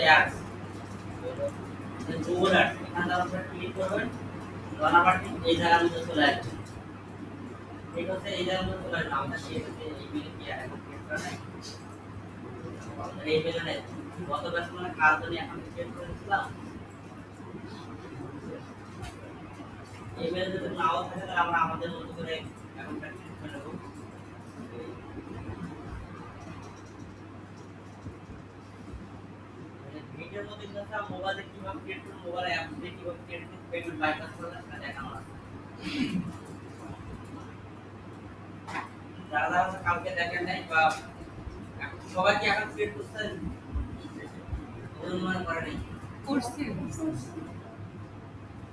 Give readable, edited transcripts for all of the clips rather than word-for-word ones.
Ads Google ads এখানে আপনারা click করবেন বানাবাটি এই জায়গার মধ্যে চলে আসবে ঠিক আছে এই জায়গার মধ্যে চলে আসবে আমাদের সেটাতে ইমেল কি আর এখন ক্রিয়েট করা নাই আমাদের এই ইমেল নেই গত ব্যাচ মানে কাজ জন্য এখন ক্রিয়েট করেছিলাম ইমেল যদি নাও থাকে তাহলে আমরা আমাদের মতো করে অ্যাকাউন্টটা ক্রিয়েট করে নেব ভিডিওর মধ্যে কিন্তু মোবাইলে কিভাবে ক্রিয়েট করব মোবাইল অ্যাপ দিয়ে কিভাবে ক্রিয়েট করব পেমেন্ট বাইপাস করে সেটা দেখানো আছে যারা যারা কালকে দেখেন নাই বা সবাই কি অ্যাকাউন্ট ক্রিয়েট করছেন অনুমান করে নাই করছি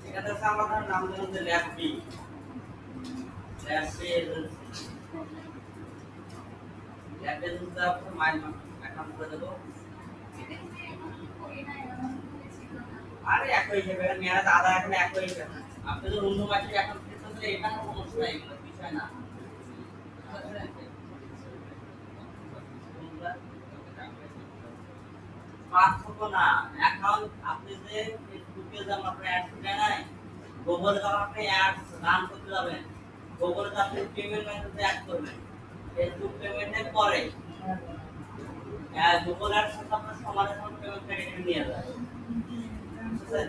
এখানে আমরা ধর নাম দিলাম যে ল্যাব বি ল্যাব এজেন্সি আপনার মাইল অ্যাকাউন্ট করে দেবো আরে একই হিসেবে মেরা দাদা এখন একই হিসেবে আপনি তো অন্য মাসে অ্যাকাউন্ট ক্রিয়েট করলে এটা কোনো সমস্যা নাই এগুলো বিষয় না পার্থক্য না অ্যাকাউন্ট আপনি যে ফেসবুকে যেমন আপনি অ্যাড করে নাই গুগলে যখন আপনি অ্যাড রান করতে যাবেন গুগলে তো আপনি পেমেন্ট মেথড অ্যাড করবেন ফেসবুক পেমেন্টের পরে গুগল অ্যাড সাথে আপনার সমানে সমান পেমেন্ট এখানে নিয়ে যায়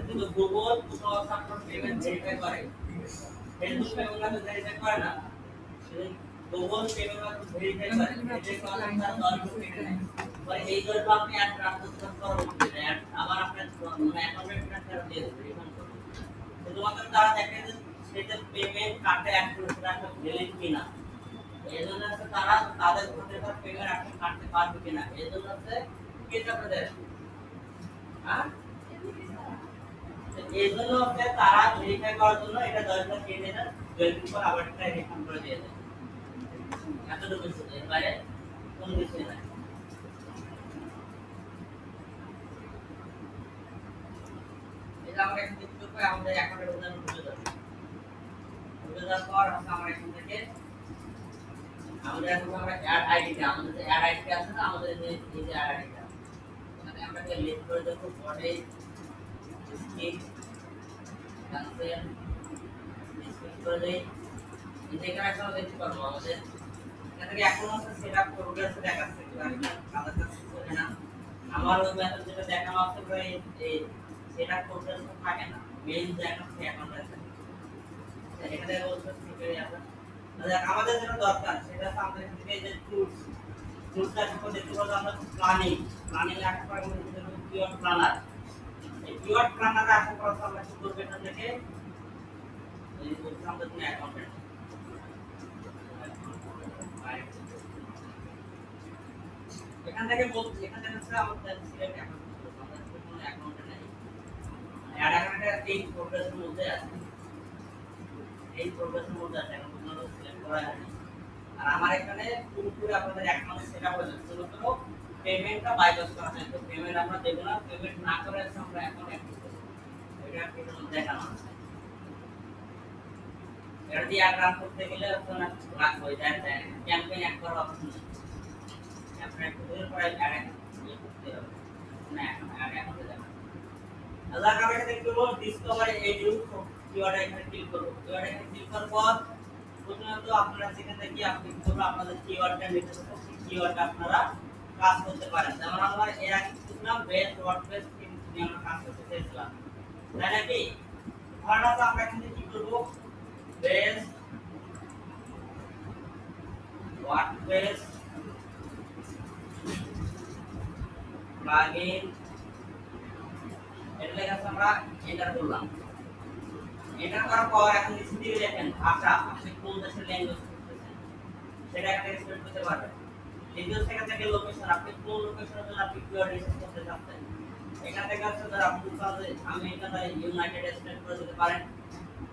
কিন্তু গুগল কোথাও আপনার পেমেন্ট ভেরিফাই করে ফেসবুক পেমেন্ট মেথড ভেরিফাই করে না গুগল পেমেন্ট মেথড ভেরিফাই করে এটা কারণে তার 10 টাকা নেয় পরে এই ধরো আপনি অ্যাড ট্রান্সফার করতে অ্যাড আবার আপনার মানে অ্যাকাউন্টে ট্রান্সফার দিয়ে দেবেন রিফান্ড করবেন শুধুমাত্র তারা দেখে যে সেটা পেমেন্ট কার্ডে অ্যাড করে সেটা একটা ভ্যালিড কিনা এজন্য তারা তাদের ঘরে তার পেমেন্ট আপনি কাটতে পারবে কিনা এজন্য কেটে আপনাদের হ্যাঁ এজন্য তারা ভেরিফাই করার জন্য এটা 10 টাকা কেটে দেন 2 পর আবার একটা রিফান্ড করে দিয়ে দেন এতটুকু শুধু এর বাইরে কোনো কিছু নাই আমরা এখান থেকে কি করব আমাদের অ্যাকাউন্টের উদাহরণ ঢুকে যাব ঢুকে যাওয়ার পর আমরা এখান থেকে আমাদের এখন আমরা অ্যাড আইডিটা আমাদের যে অ্যাড আইডি আছে না আমাদের এই যে অ্যাড আইডিটা মানে আমরা কি লিস্ট করে দেব বডি স্কিপ ক্যান্সেল স্কিপ করে দেই এই যে এখানে আমরা দেখতে পারবো আমাদের এখান থেকে এখন আছে সেটআপ প্রোগ্রেস দেখাচ্ছে কাদের কাছে চলে না আমার ওই মেথড যেটা দেখানো আছে এই সেটা প্রসেস থাকে না মেইন যে অ্যাকাউন্ট আছে এখানে বলতে সিকিউরিটি আছে আমাদের যেটা দরকার সেটা আমাদের এখান থেকে যে টুলসটা কি দেখতে পাবো আমরা প্ল্যানিং একটা করে কিওয়ার্ড প্ল্যানার এই কিওয়ার্ড প্ল্যানারে আসার পর আমরা কি করব এটা থেকে এই বলতে আমাদের কোনো অ্যাকাউন্ট এখান থেকে বলতে এখান থেকে আমাদের সিলেক্ট অ্যাকাউন্ট আমাদের কোনো অ্যাকাউন্ট নেই অ্যাড অ্যাকাউন্টে এই প্রোগ্রেসের মধ্যে আছে এই প্রোগ্রেসের মধ্যে আছে এখন কোনো সিলেক্ট করা হয়নি আর আমার এখানে পুরোপুরি আপনাদের অ্যাকাউন্ট সেটআপ হয়ে যাচ্ছে শুধুমাত্র পেমেন্টটা বাইপাস করা হয় তো পেমেন্ট আমরা দেব না পেমেন্ট না করে আমরা অ্যাকাউন্ট অ্যাক্টিভ করব এটা আপনাদের দেখানো আছে এটা দিয়ে রান করতে গেলে আপনার রান হয়ে যায় ক্যাম্পেইন অ্যাড করা অপশন আপনি একটু দূরে পড়ে অ্যাড করতে হবে না এখন অ্যাড অ্যাকাউন্টে যাবেন আল্লাহ কাছে দেখতে বল ডিসকভার এডু কিওয়ার্ড এখানে ক্লিক করব কিওয়ার্ড এখানে ক্লিক করার পর প্রথমত আপনারা যেখান থেকে আপনি করব আপনাদের কিওয়ার্ডটা নিতে হবে সেই কিওয়ার্ডটা আপনারা কাজ করতে পারেন যেমন আমরা এর আগে শিখলাম বেস ওয়ার্ডপ্রেস থিম নিয়ে আমরা কাজ করতে চেয়েছিলাম তাই নাকি ধরুন আমরা এখানে কি করব বেস ওয়ার্ডপ্রেস প্লাগইন এটা লেখা আমরা এন্টার করলাম এন্টার করার পর এখন নিচে দিকে দেখেন ভাষা আপনি কোন দেশের ল্যাঙ্গুয়েজ করতেছেন সেটা একটা সিলেক্ট করতে পারবেন দ্বিতীয় থেকে লোকেশন আপনি কোন লোকেশনের জন্য আপনি কিওয়ার্ড রিসার্চ করতে চাচ্ছেন এখান থেকে হচ্ছে ধর আপনি চাইলে আমেরিকা বা ইউনাইটেড স্টেট করে দিতে পারেন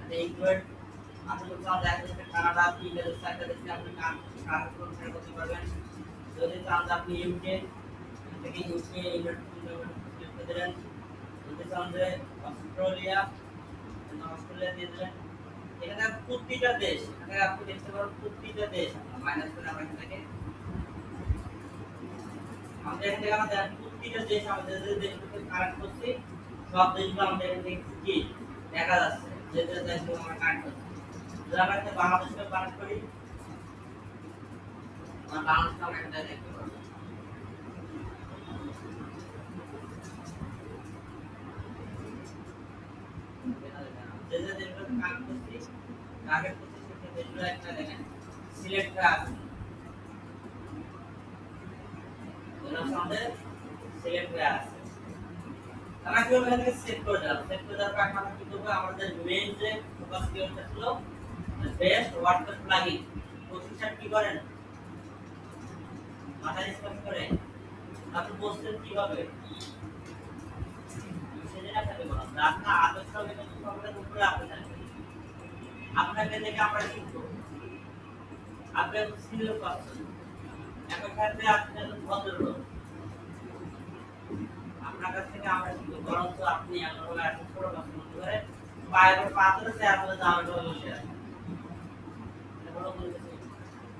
এটা ইনক্লুড আপনি চান যে কানাডা ইংল্যান্ড সাইডে দেখতে আপনি কাজ করতে পারবেন যদি চান আপনি ইউকে থেকে ইউকে ইংল্যান্ড করতে দিলেন যদি চান যে অস্ট্রেলিয়া দিয়ে দিলেন এখানে প্রতিটা দেশ এখানে আপনি দেখতে পারেন প্রতিটা দেশ মাইনাস করে আমরা এখান থেকে আমাদের এখানে আমাদের প্রত্যেকটা দেশ আমাদের যে দেশগুলোকে কানেক্ট করছি সব দেশগুলো আমাদের এখানে কি দেখা যাচ্ছে যে যে দেশগুলো আমরা কানেক্ট করছি যদি আমরা একটা বাংলাদেশকে কানেক্ট করি আমরা বাংলাদেশকে আমরা এখানে দেখতে পারবো যে যে দেশগুলোকে কানেক্ট করছি টার্গেট করছি সেই দেশগুলো একটা দেখেন সিলেক্ট আছে এগুলো আমাদের সিলেক্ট হয়ে আছে আমরা কিভাবে এখান থেকে সেট করে দিলাম সেট করে দেওয়ার পর আমরা কি করবো আমাদের মেইন যে ফোকাস কিওয়ার্ডটা ছিল বেস্ট ওয়ার্ডপ্রেস প্লাগইন প্রতিষ্ঠান কি করেন মাথায় স্পর্শ করে আপনি বলছেন কিভাবে সেটা থাকে বলা আপনার আদর্শ এটা সবগুলোর উপরে আপনি থাকবেন আপনাকে দেখে আমরা শিখবো আপনি স্কিল পাচ্ছেন এখন থাকবে আপনি ভদ্রলোক আপনার কাছ থেকে আমরা শিখবো বরঞ্চ আপনি এমনভাবে আসেন ছোট বাচ্চা মনে করে পায়ের পা ধরেছে আপনাদের দাঁড়ানো বসে আছে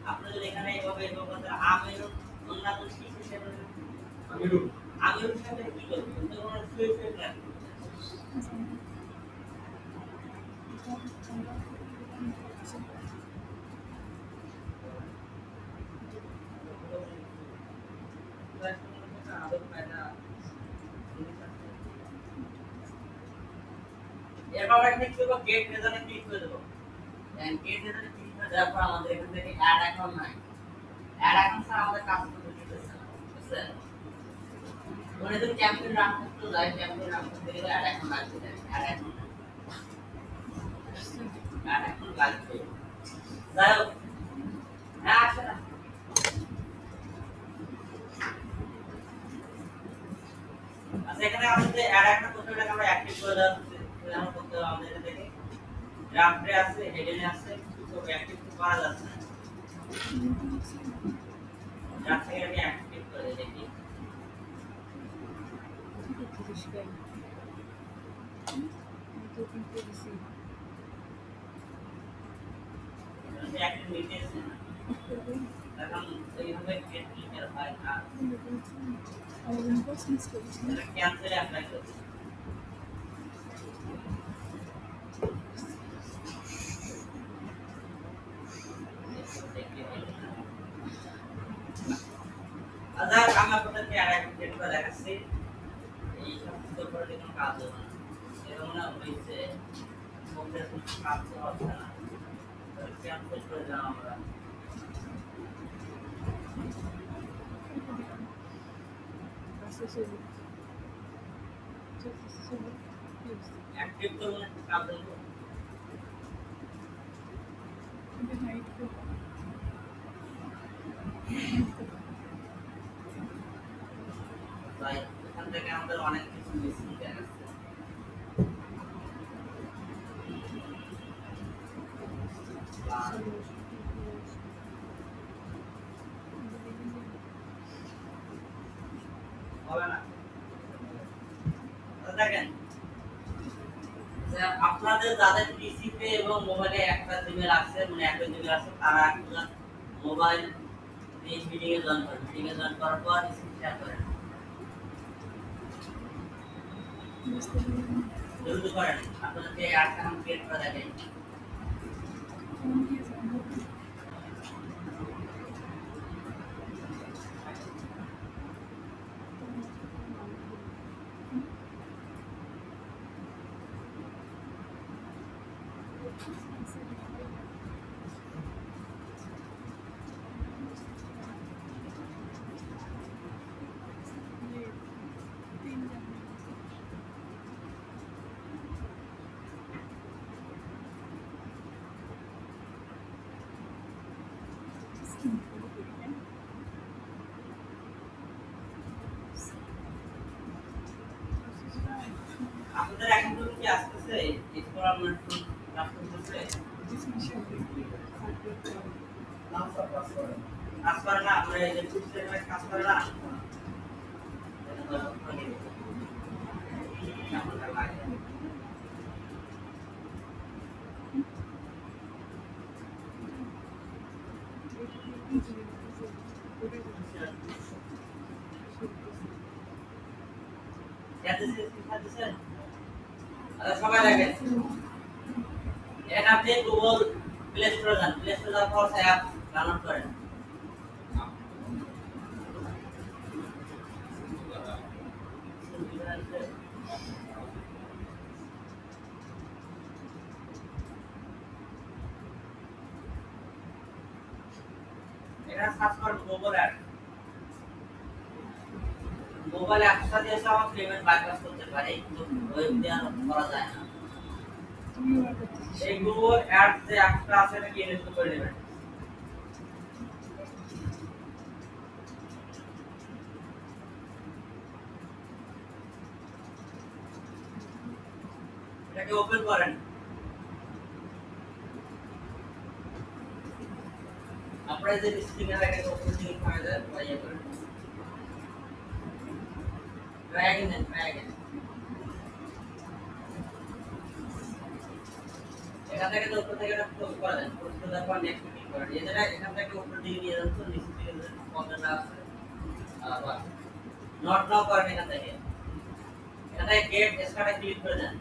আপনি যদি এখানে এইভাবে আমের অন্যান্য কি হিসেবে আমের সাথে কি করবেন কোনো শুয়ে শুয়ে রাখবেন এরপর আমরা ক্লিক করব গেট রেজাল্টে ক্লিক করে দেব দেন গেট রেজাল্টে ক্লিক করে দেওয়ার পর আমাদের এখান থেকে অ্যাড অ্যাকাউন্ট নাই অ্যাড অ্যাকাউন্ট ছাড়া আমাদের কাজ করতে দিতেছে না বুঝছেন মনে যদি ক্যাম্পেইন রান করতে যায় ক্যাম্পেইন রান করতে গেলে অ্যাড অ্যাকাউন্ট লাগবে অ্যাড অ্যাকাউন্ট লাগবে যাই হোক হ্যাঁ আসে না আচ্ছা এখানে আমাদের অ্যাড অ্যাকাউন্ট করতে হলে আমরা অ্যাক্টিভ করে দেওয়া আমরা করতে হবে আমাদের এখান থেকে ড্রাফটে আছে হেডেনে আছে তো অ্যাক্টিভ করা যাচ্ছে না যার থেকে আমি অ্যাক্টিভ করে দেখি অ্যাক্টিভ নিতেছে না এখন এইভাবে গেট ক্লিকার হয় না ক্যান্সেল অ্যাপ্লাই করছি আদার আমরা আপনাদেরকে আরেকটা চেক করে দেখাচ্ছি এই সমস্ত করে কোনো কাজ হবে না এরকম না হয়েছে মোবাইলে কোনো কাজ হচ্ছে না ক্যান্সেল করে দিলাম আমরা অ্যাক্টিভ করুন কাজ হবে তাই এখান থেকে আমাদের অনেক কিছু মিসিং হয়ে গেছে হবে না দেখেন আপনাদের যাদের পিসিতে এবং মোবাইলে একটা জিমেল আছে মানে একটা জিমেল আছে তারা একটা মোবাইল এই মিটিং এ জয়েন করেন মিটিং এ জয়েন করার পর স্ক্রিন শেয়ার করেন জলদি করেন আপনাদেরকে একটা নাম ক্রিয়েট করে দেখাই আপনাদের এখন কি আসতেছে এক্সপ্লোরমেন্ট কাজ করতেছে কাজ করে না আমরা এই যে সিস্টেমে কাজ করে না সবাই দেখেন এখানে আপনি গুগল প্লে স্টোরে যান, প্লে স্টোরে যাওয়ার পর অ্যাপ ডাউনলোড করেন। এখানে সার্চ করেন গুগল অ্যাপ। মোবাইল অ্যাপসটা দিয়ে আমরা পেমেন্ট বাইপাস করতে পারি, কিন্তু ওয়েব দিয়ে করা যায় না। এই গুগল অ্যাপস যে অ্যাপসটা আছে এটা ইনস্টল করে নেবেন। এটাকে ওপেন করেন। আপনারা যে স্ক্রিনে এটাকে ওপেন দিয়ে করে দেন, ইয়ে করেন। Try again, try again. এখান থেকে তো উপর থেকে এটা ক্লোজ করে দেন, ক্লোজ করে দেওয়ার পর নেক্সট ক্লিক করেন। এটা এখান থেকে উপর দিকে নিয়ে যান, তো নিচে দিকে কতটা আছে আবার নট নাও করেন। এখান থেকে গেট স্টার্টে ক্লিক করে দেন।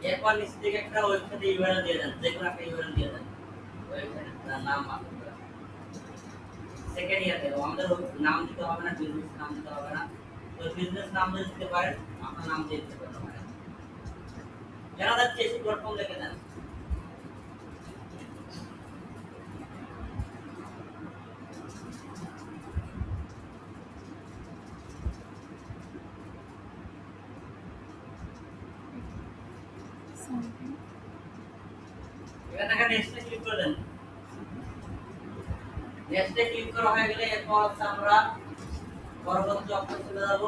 এরপর নিচে দিকে একটা ওয়েবসাইটে ইউআরএল দিয়ে দেন, যে কোনো একটা ইউআরএল দিয়ে দেন। ওয়েবসাইটের নাম আপনার সেকেন্ড ইয়ারে আমাদের নাম দিতে হবে না, বিজনেস নাম দিতে হবে না। তো বিজনেস নাম দিতে পারেন, আপনার নাম দিয়ে দিতে পারেন। যারা যাচ্ছে ডটকম লিখে দেন। এখানে নেক্সটে ক্লিক করে দেন। নেক্সটে ক্লিক করা হয়ে গেলে এরপর আমরা পরবর্তী অপশন চলে যাব।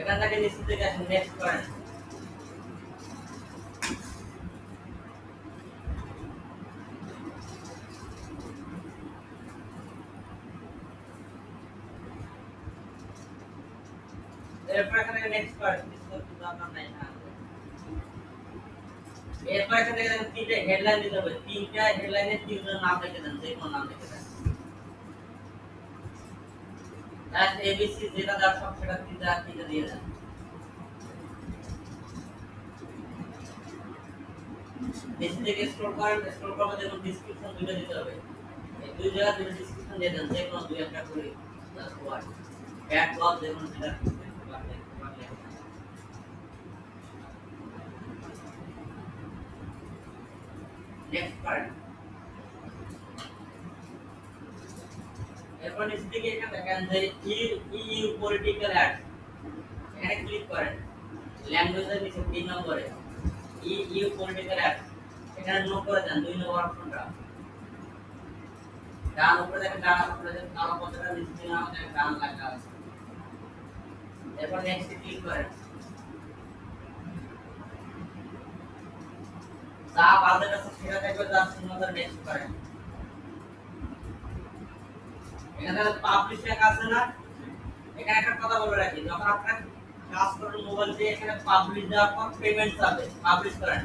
এখান থেকে নিচে থেকে নেক্সট করেন। এরপর এখানে নেক্সট করেন। আপনার নাই না, এরপর এখানে তিনটা হেডলাইন দিতে হবে। তিনটা হেডলাইনে তিনজনের নাম লিখে দেন, যে কোনো নাম লিখে দেন। লাস্ট এবিসি যেটা দাও সব সেটা তিনটা দিয়ে দেন। নিচে থেকে স্ক্রল করেন, স্ক্রল করে দেখুন ডেসক্রিপশন দুটো দিতে হবে। এই দুই জায়গা দুটো ডেসক্রিপশন দিয়ে দেন, যে কোনো দুই একটা করে। জাস্ট ওয়ার্ড ব্যাক ব্লক দেখুন সেটা নেক্সট করেন। এরপর নিচে দিকে এখানে দেখেন যে ইউ পলিটিক্যাল অ্যাড, এখানে ক্লিক করেন। ল্যাঙ্গুয়েজের নিচে 3 নম্বরে ইউ পলিটিক্যাল অ্যাড, এখানে নো করে দেন 2 নম্বর অপশনটা। ডান উপরে দেখেন, ডান উপরে দেখেন কালো পথটা নিচে দিকে আমাদের ডান লেখা আছে। এরপর নেক্সট ক্লিক করেন। যা বাদে আছে সেটা থাকবে, যা শূন্য নেক্সট করেন। এখানে পাবলিশ লেখা আছে না, এখানে একটা কথা বলে রাখি, যখন আপনারা কাজ করেন মোবাইল দিয়ে, এখানে পাবলিশ দেওয়ার পর পেমেন্ট যাবে। পাবলিশ করেন,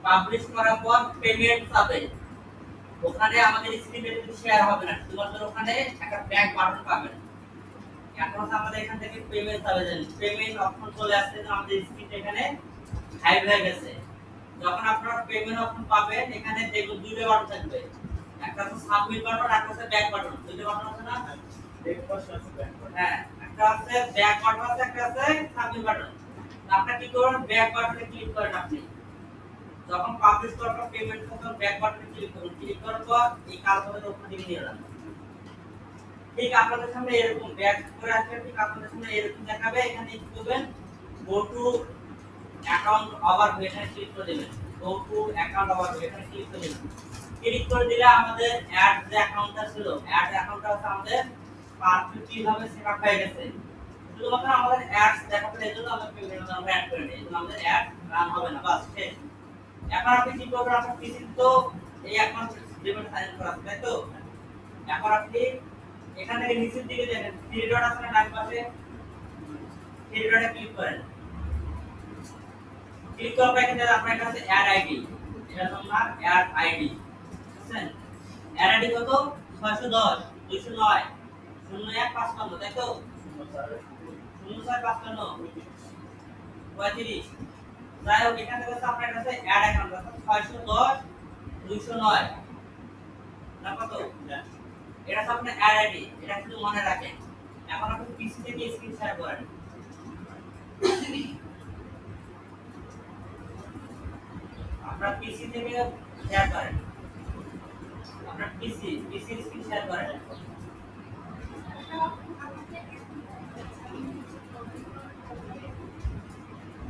পাবলিশ করার পর পেমেন্ট যাবে। ওখানে আমাদের স্ক্রিনে কিন্তু শেয়ার হবে না, শুধুমাত্র ওখানে একটা ব্যাক বাটন পাবেন। এখন আমাদের এখান থেকে পেমেন্ট যাবে, জানেন পেমেন্ট অপশন চলে আসছে, তো আমাদের স্ক্রিনটা এখানে হাইড হয়ে গেছে। যখন আপনারা পেমেন্ট অপশন পাবেন, এখানে দেখুন দুটো বাটন থাকবে, একটা হচ্ছে সাবমিট বাটন, একটা হচ্ছে ব্যাক বাটন। দুটো বাটন আছে না, হ্যাঁ, একটা হচ্ছে ব্যাক বাটন আছে, একটা আছে সাবমিট বাটন। আপনি কি করুন, ব্যাক বাটনে ক্লিক করেন। আপনি যখন পাবলিশ করার পর পেমেন্ট তখন ব্যাক বাটনে ক্লিক করুন। ক্লিক করার পর এই কালকলের উপর দিকে নিয়ে যান। ঠিক আপনাদের সামনে এরকম ব্যাক করে আসবে, ঠিক আপনাদের সামনে এরকম দেখাবে। এখানে কি করবেন, গো টু অ্যাকাউন্ট ওভারভিউ, এখানে ক্লিক করে দেবেন। গো টু অ্যাকাউন্ট ওভারভিউ, এখানে ক্লিক করে দেবেন। ক্লিক করে দিলে আমাদের অ্যাড যে অ্যাকাউন্টটা ছিল, অ্যাড অ্যাকাউন্টটা হচ্ছে আমাদের পারফেক্টলি ভাবে সেটআপ হয়ে গেছে। শুধুমাত্র আমাদের অ্যাডস দেখাতে, এর জন্য আমরা পেমেন্ট আমরা অ্যাড করে নিই, এজন্য আমাদের অ্যাড রান হবে না, বাস শেষ। এখন আপনি কি করবেন, আপনার পিসি তো এই অ্যাকাউন্ট পেমেন্ট সাইন করা আছে, তাই তো? এখন আপনি এখান থেকে নিচের দিকে দেখেন থ্রি ডট আছে না, ডান পাশে থ্রি ডটে ক্লিক করেন। ক্লিক করার পর এখানে আপনার কাছে অ্যাড আইডি, এটা আপনার অ্যাড আইডি, বুঝছেন? অ্যাড আইডি কত? 610। 209 01 55 তাই তো 04 55 35 যাই হোক এখান থেকে আপনার কাছে অ্যাড অ্যাকাউন্ট অর্থাৎ 610 209 না কত এটা তো আপনার অ্যাড আইডি এটা শুধু মনে রাখেন এখন আপনি পিসি থেকে স্ক্রিন শেয়ার করেন আপনার পিসি থেকে শেয়ার করেন আপনার পিসি স্ক্রিন শেয়ার করেন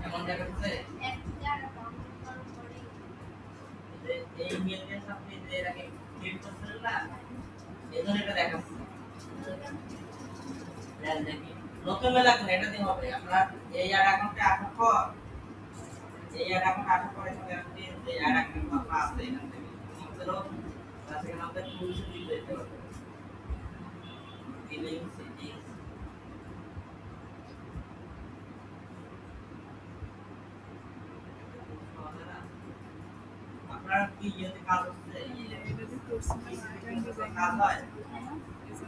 এমন দেখাচ্ছে এই মেলটা আপনি যে এটাকে ক্লিক করছেন না এজন্য এটা দেখাচ্ছে দেখি নতুন মেল এখন এটা দিয়ে হবে আপনার এই অ্যাড অ্যাকাউন্টে আসার পর এই অ্যাড অ্যাকাউন্ট আসার পরে আপনি যে অ্যাড অ্যাকাউন্ট আছে এখান থেকে আমাদেরও সেখানে আমাদের টুলস দিতে হবে ডিলিং সেটিংস আপনার কি ইয়েতে কাজ হচ্ছে কাজ হয়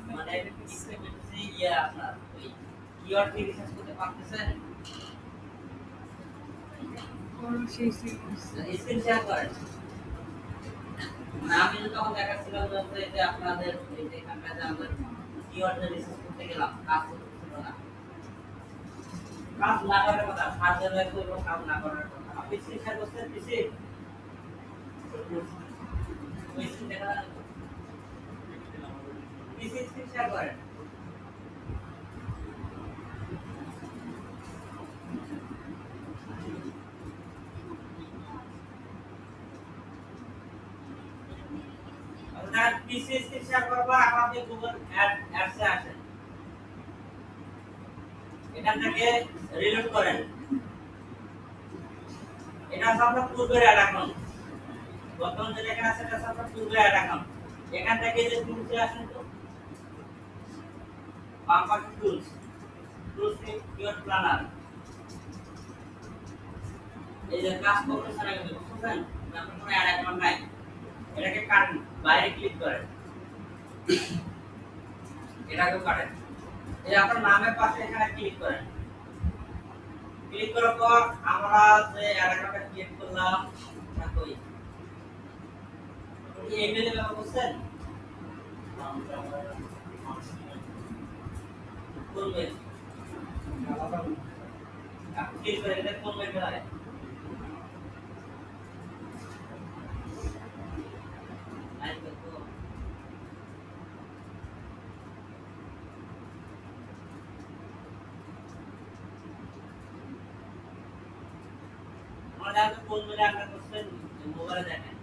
মানে ইসে ইয়ে আপনার ওই কিওয়ার্ড দিয়ে রিসার্চ করতে পারতেছেন স্ক্রিন শেয়ার করেন আমি তখন দেখাচ্ছিলাম যে আপনাদের এই যে এখানটাতে আমাদের কিওয়ার্ড দিয়ে রিসার্চ করতে গেলাম কাজ হচ্ছিল না কাজ না করার কথা সার্চের লাগবে এবং কাজ না করার কথা আপনি স্ক্রিন শেয়ার করছেন পিসি ওই স্ক্রিন দেখা যাচ্ছে পিসি স্ক্রিন শেয়ার করেন আপনার পিসি স্ক্রিন শেয়ার করার পর আপনি গুগল অ্যাডসে আসেন এখান থেকে রিলোড করেন এটা হচ্ছে আপনার পূর্বের অ্যাড অ্যাকাউন্ট বর্তমান যেটা এখানে আছে এটা হচ্ছে আপনার পূর্বের অ্যাড অ্যাকাউন্ট এখান থেকে যে টুলসে আসেন তো বাম পাশে টুলস কিওয়ার্ড প্ল্যানার এই যে কাজ করতেছেন আগে বুঝছেন আপনার কোনো অ্যাড অ্যাকাউন্ট নাই এটাকে কাটেন বাইরে ক্লিক করেন এটাকে কাটেন এই আপনার নামের পাশে এখানে ক্লিক করেন ক্লিক করার পর আমরা যে অ্যাড অ্যাকাউন্টটা ক্রিয়েট করলাম এটা কই এই ইমেলে ব্যবহার করছেন কোন মেল আপনি ক্লিক করেন এটা কোন মেল হয় আই দেখো আমাদের কোন মেলে আপনারা করছেন মোবাইলে দেখেন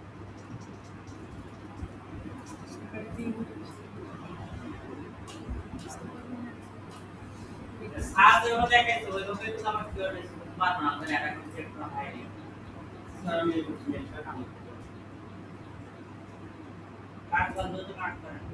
সাজ এর মধ্যে দেখাইছে ওই লোকে তো আমার কিওয়ার্ড আছে পারবো না আমাদের এটা চেক করা হয়নি স্যার আমি মেলটা কানেক্ট করব কাট বন্ধ তো কাট করেন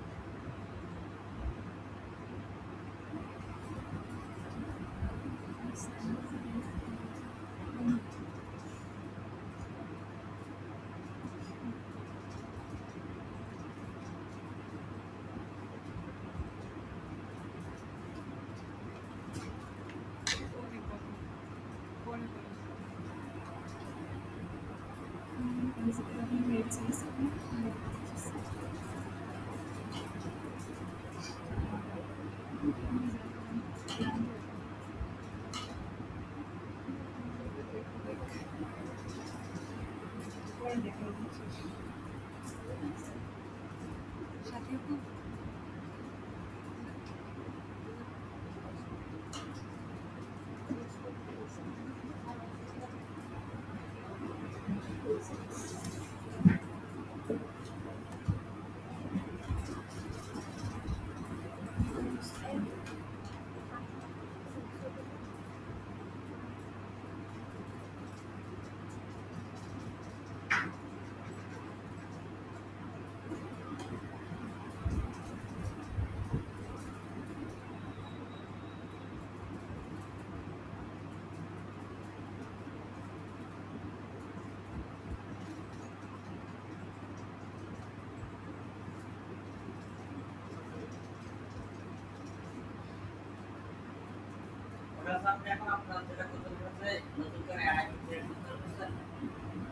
প্লাস আপনি এখন আপনার যেটা করতে হচ্ছে নতুন করে অ্যাড আইডি ক্রিয়েট করতে হচ্ছে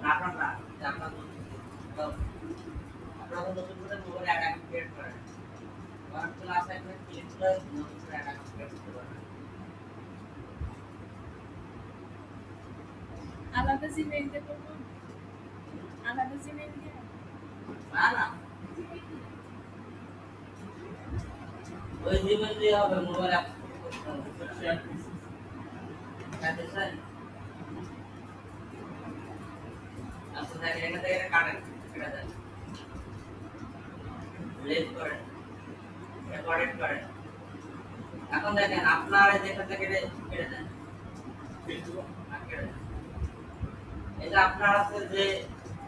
না আপনার না যে আপনার আপনারা নতুন করে মোবাইল অ্যাড আইডি ক্রিয়েট করেন ওয়ান প্লাস আইকনে ক্লিক করে নতুন করে অ্যাড আইডি ক্রিয়েট করতে পারবেন আলাদা জিমেইল দিয়ে করব আলাদা জিমেইল দিয়ে না না ওই জিমেইল দিয়ে হবে মোবাইল অ্যাপ করতে হবে আচ্ছা দেখেন এখান থেকে কাটেন কেটে দেন লেস করেন রেকর্ডেড করেন এখন দেখেন আপনার এই যেখান থেকে কেটে দেন এই যে আপনার আছে যে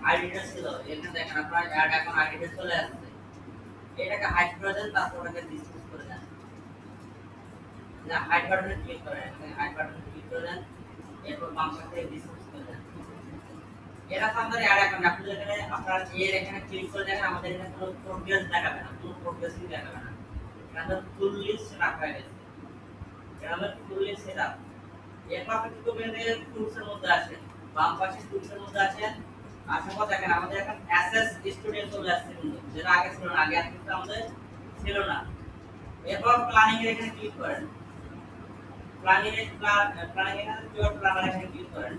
আইডিটা ছিল এখানে দেখেন আপনার অ্যাড এখন আইডিটা চলে আসছে এটাকে হাইড করে দেন তারপর ওটাকে ডিসমিস করে দেন না হাইড বাটনে ক্লিক করেন এখানে হাইড বাটনে ক্লিক করে দেন এরপর বাম পাশে থেকে ডিসমিস করে দেন এটা আমাদের অ্যাড এখন আপনি যেখানে আপনার এর এখানে ক্লিক করে দেখেন আমাদের এখানে কোনো প্রোগ্রেস দেখাবে না কোনো প্রোগ্রেসই দেখাবে না এটা ফুল লিস্ট সেটআপ হয়ে গেছে এটা আমাদের ফুল লিস্ট সেটআপ এরপর আপনি কি করবেন এর টুলসের মধ্যে আসেন বাম পাশে টুলসের মধ্যে আসেন আসার পর দেখেন আমাদের এখন অ্যাসেস স্টুডিও চলে আসছে কিন্তু যেটা আগে ছিল না আগে কিন্তু আমাদের ছিল না এরপর প্ল্যানিং এর এখানে ক্লিক করেন প্ল্যানিং এর পিওর প্ল্যানার এখানে ক্লিক করেন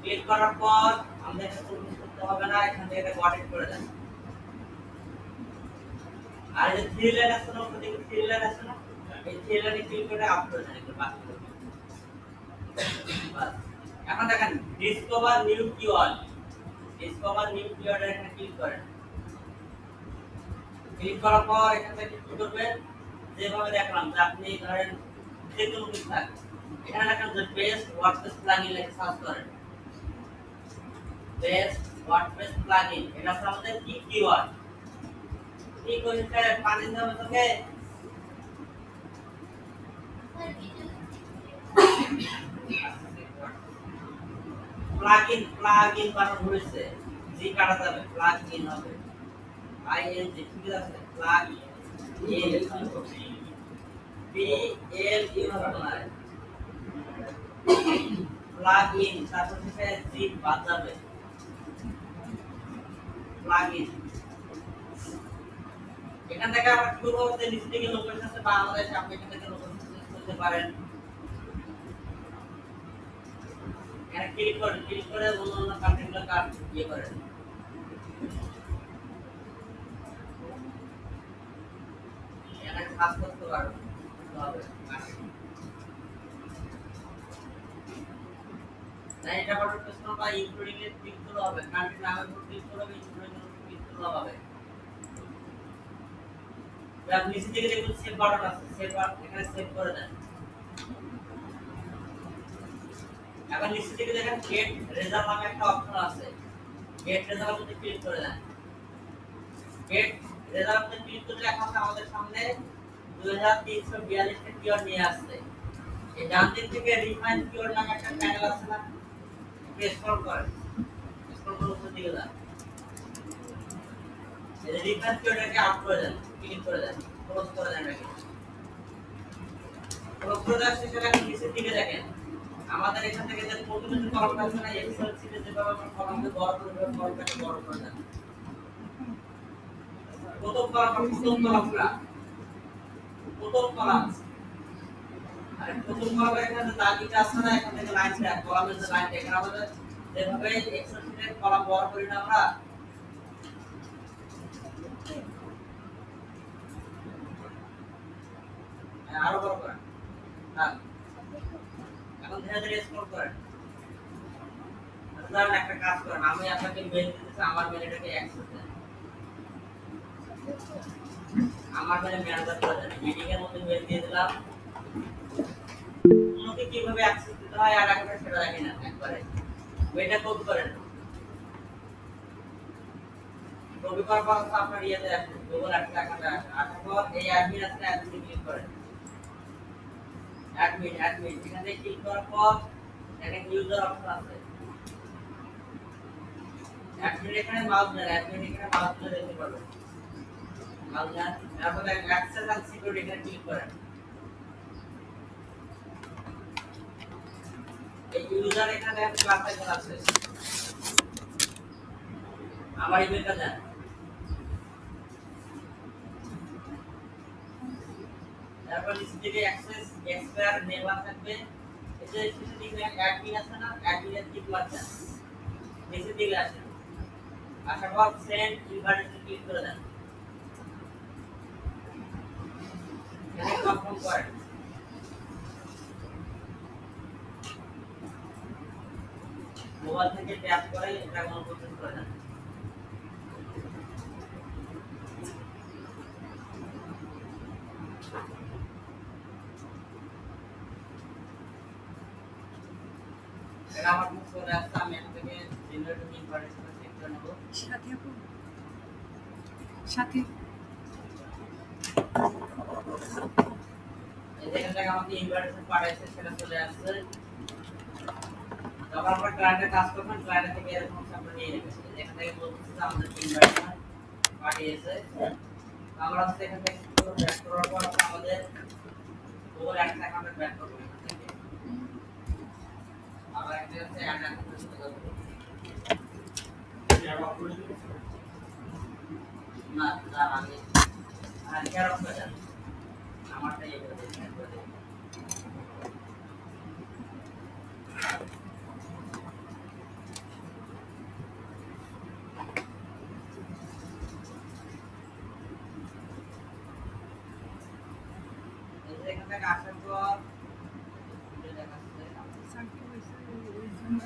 ক্লিক করার পর আমাদের এটা চুজ করতে হবে না এখান থেকে এটা গট ইট করে দেন আর এই থ্রি লাইন আছে না উপরে দিকে থ্রি লাইন আছে না এই থ্রি লাইনে ক্লিক করে আপ করে দেন একটু বাস করে বাস এখন দেখেন ডিসকভার নিউ কিওয়ার্ড এখানে ক্লিক করেন ক্লিক করার পর এখান থেকে কি করবেন যেভাবে দেখলাম যে আপনি ধরেন যে কোনো কিছু থাকে এখানে লেখেন যে বেস্ট ওয়ার্ডপ্রেস প্লাগইন লিখে সার্চ করেন বেস্ট ওয়ার্ডপ্রেস প্লাগইন এটা হচ্ছে আমাদের কি কিওয়ার্ড কি কইছে পানি দাও তোকে প্লাগইন বানানো হয়েছে জি কাটা যাবে প্লাগইন হবে আইএন জি ঠিক আছে প্লাগইন পি এল ইউ হবে না প্লাগইন তারপর থেকে জি বাদ যাবে প্লাগইন এখান থেকে আমরা কি করব যে নিচে থেকে লোকেশন আছে বাংলাদেশ আপনি এখান থেকে লোকেশন সিলেক্ট করতে পারেন এখানে ক্লিক করে অন্য কান্ট্রিগুলো কার্ড ইয়ে করেন এখানে সার্চ করতে পারবেন হবে না এটা বাটন প্রেস করলে বা ইনক্লুডিং এর ক্লিক করলে হবে কান্ট্রি নামের উপর ক্লিক করলে ইনক্লুডিং এর উপর ক্লিক করলে হবে আপনি নিচে দিকে দেখুন সেভ বাটন আছে সেভ বাটন এখানে সেভ করে দেন এখন নিচে দিকে দেখেন গেট রেজাল্ট নামে একটা অপশন আছে গেট রেজাল্ট যদি ক্লিক করে দেন গেট রেজাল্টে ক্লিক করলে এখন আমাদের সামনে 2342 টা কিওয়ার্ড নিয়ে আসছে এই ডান দিক থেকে রিফাইন কিওয়ার্ড নামে একটা প্যানেল আছে না স্ক্রল করেন স্ক্রল করে উপর দিকে যান এই রিফাইন কিওয়ার্ডটাকে আপ করে দেন ক্লিক করে দেন ক্লোজ করে দেন এটাকে ক্লোজ করে দেওয়ার শেষে এখন নিচের দিকে দেখেন আমাদের এখান থেকে যে প্রথমে যে কলামটা আছে না এক্সেল শীটে যেভাবে আমরা কলামকে বড় করে দেব কলামটাকে বড় করে দেন প্রথম কলাম আর প্রথম কলামে এখানে দাগিটা আছে না এখান থেকে লাইনটা কলামের যে লাইনটা এখানে আমাদের যেভাবে এক্সেল শীটের কলাম বড় করি না আমরা আরো বড় করেন হ্যাঁ এখন ধীরে ধীরে স্ক্রল করেন ধরেন একটা কাজ করেন আমি আপনাকে মেল দিতেছি আমার মেলটাকে অ্যাক্সেস দেন আমার মেলে ম্যানেজার করে দেন মিটিং এর মধ্যে মেল দিয়ে দিলাম তোমাকে কিভাবে অ্যাক্সেস দিতে হয় আর আগে সেটা দেখেন না একবারে মেলটা কপি করেন কপি করার পর আপনার ইয়েতে আসবে গুগল অ্যাকাউন্টে আসার পর এই অ্যাডমিন আছে অ্যাডমিন ক্লিক করেন অ্যাডমিন এখানে ক্লিক করার পর দেখেন ইউজার অপশন আছে অ্যাডমিন এখানে মাউস ধরে দেখতে পারবেন মাউস ধরে তারপর অ্যাক্সেস এন্ড সিকিউরিটি এখানে ক্লিক করেন এই ইউজার এখানে ক্লাস আইকন আছে আমার ইমেলটা দেন তারপর নিচে দিকে অ্যাক্সেস এক্সপায়ার নেভার থাকবে এই যে শেষে দিকে অ্যাডমিন আছে না অ্যাডমিনের টিক মারছেন নিচে দিকে আসেন আসার পর সেন্ড ইনভাইটেশন ক্লিক করে দেন এখানে কনফার্ম করেন মোবাইল থেকে ট্যাপ করে এটা অন করতে করে দেন এটা আমার মুখ করে আসছে আমি এখান থেকে জেনারেট ইনভাইটেশন চেক করে নেব সাথে আপু সাথে এই যেখান থেকে আমাকে ইনভাইটেশন পাঠাইছে সেটা চলে আসছে যখন আমরা ক্লায়েন্টের কাজ করবেন ক্লায়েন্ট থেকে এরকম সামনে নিয়ে রেখেছে এখান থেকে বলতেছে যে আমাদের ইনভাইটেশন পাঠিয়েছে আমরা হচ্ছে এখান থেকে ব্যাক করার পর আমাদের গুগল অ্যাডস অ্যাকাউন্টে ব্যাক করব এখান থেকে আমরা একটা হচ্ছে অ্যাড অ্যাকাউন্টে চলে যাব না তার আগে আর কেন হবে আমারটা ইয়ে করে দিই এখান থেকে আসার পর দেখাচ্ছে সাথে হইছে ওই জন্য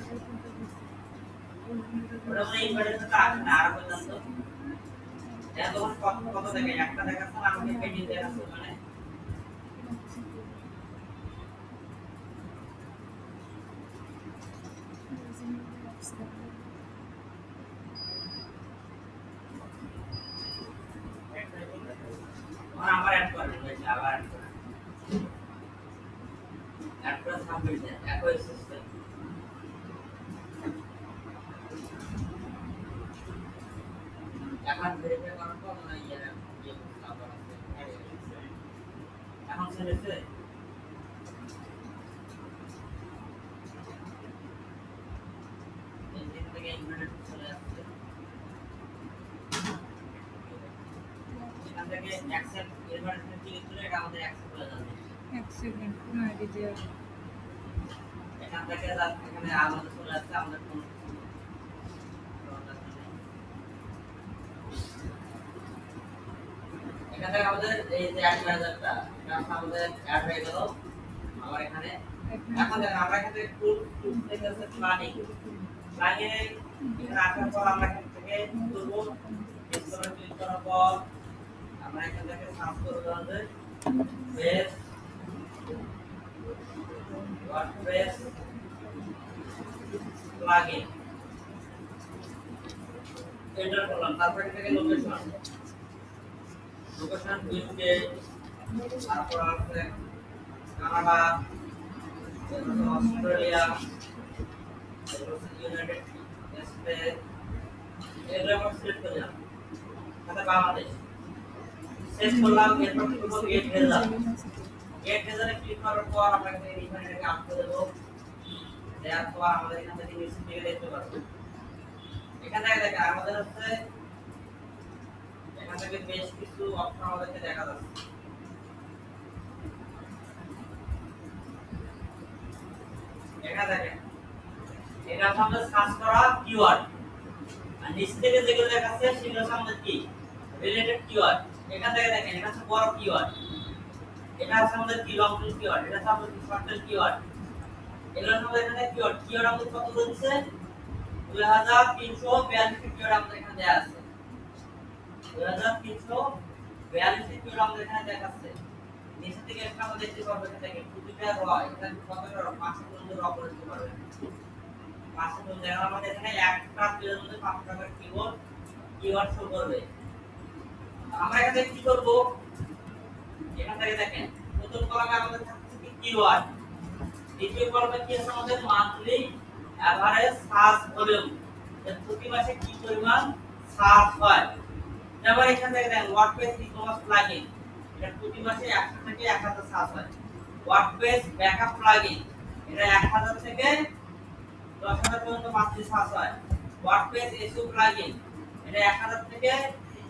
ওটা মানে ইনভার্টারটা আছে না আর বললাম তো এটা তখন কত দেখে একটা দেখাচ্ছে না আমাকে পেন্ডিং দেখাচ্ছে মানে আমার অ্যাড করে দিয়েছে আবার অ্যাড করে সাবমিট দেন একই সিস্টেম এখন ভেরিফাই করার পর না ইয়ে আবার এখন ছেড়েছে এখান থেকে ইনভার্টার চলে আসছে এখান থেকে অ্যাকসেপ্ট ইনভার্টার ক্লিক করে এটা আমাদের অ্যাকসেপ্ট হয়ে যাবে এক সেকেন্ড কোন আইডি দেয়া এখান থেকে এখানে আমাদের চলে আসছে আমাদের কোন এখান থেকে আমাদের এই যে অ্যাড ম্যানেজারটা এটা আমাদের অ্যাড হয়ে গেল আমার এখানে এখন দেখেন আমরা এখান থেকে টুল থেকে আছে প্ল্যানিং প্ল্যানিং এখানে আসার পর আমরা এখান থেকে করব ইনস্টল ক্লিক করার পর আমরা এখান থেকে সার্চ করব আমাদের বেস ওয়ার্ডপ্রেস প্লাগইন এন্টার করলাম তারপর এখান থেকে লোকেশন ইউকে তারপর আছে কানাডা অস্ট্রেলিয়া ইউনাইটেড স্টেটস এগুলো আমরা সিলেক্ট করলাম তারপর বাংলাদেশ সেভ করলাম এরপর করব গেট রেজাল্ট গেট রেজাল্টে ক্লিক করার পর আমরা এখানে রিফাইনারিকে আপ করে দেব দেওয়ার পর আমাদের এখান থেকে নিচে দিকে দেখতে পারবো এখানে দেখেন আমাদের হচ্ছে এখান থেকে বেশ কিছু অপশন আমাদেরকে দেখা যাচ্ছে এখানে দেখেন এটা হচ্ছে আমাদের সার্চ করা কিওয়ার্ড আর নিচ থেকে যেগুলো দেখাচ্ছে সেগুলো হচ্ছে আমাদের কি রিলেটেড কিওয়ার্ড এখান থেকে দেখেন এটা হচ্ছে বড় কিওয়ার্ড এটা হচ্ছে আমাদের কি লং টেল কিওয়ার্ড এটা হচ্ছে আমাদের শর্ট টেল কিওয়ার্ড এগুলো হচ্ছে আমাদের এখানে কিওয়ার্ড আমাদের কত দিচ্ছে 2342 কিওয়ার্ড আমাদের এখানে দেয়া আছে 2342 কিওয়ার্ড আমাদের এখানে দেখাচ্ছে নিচে থেকে একটা আমরা দেখতে পারবো এখানে দেখেন প্রতিটা র এখানে কতটা র 5 পর্যন্ত র করে দিতে পারবেন 5 পর্যন্ত দেখেন আমাদের এখানে একটা পেজের মধ্যে 5 টাকার কিওয়ার্ড শো করবে আমরা এখানে কি করব এখান থেকে দেখেন প্রথম কলামে আমাদের থাকছে কি কিওয়ার্ড দ্বিতীয় কলামে কি আছে আমাদের মান্থলি এভারেজ সার্চ ভলিউম প্রতি মাসে কি পরিমাণ সার্চ হয় যেমন এখানে দেখেন ওয়ার্ডপ্রেস ই-কমার্স প্লাগইন এটা প্রতি মাসে 100 থেকে 1000 সার্চ হয় ওয়ার্ডপ্রেস ব্যাকআপ প্লাগইন এটা 1000 থেকে 10,000 পর্যন্ত মান্থলি সার্চ হয়। ওয়ার্ডপ্রেস এসইও প্লাগইন এটা 1,000 থেকে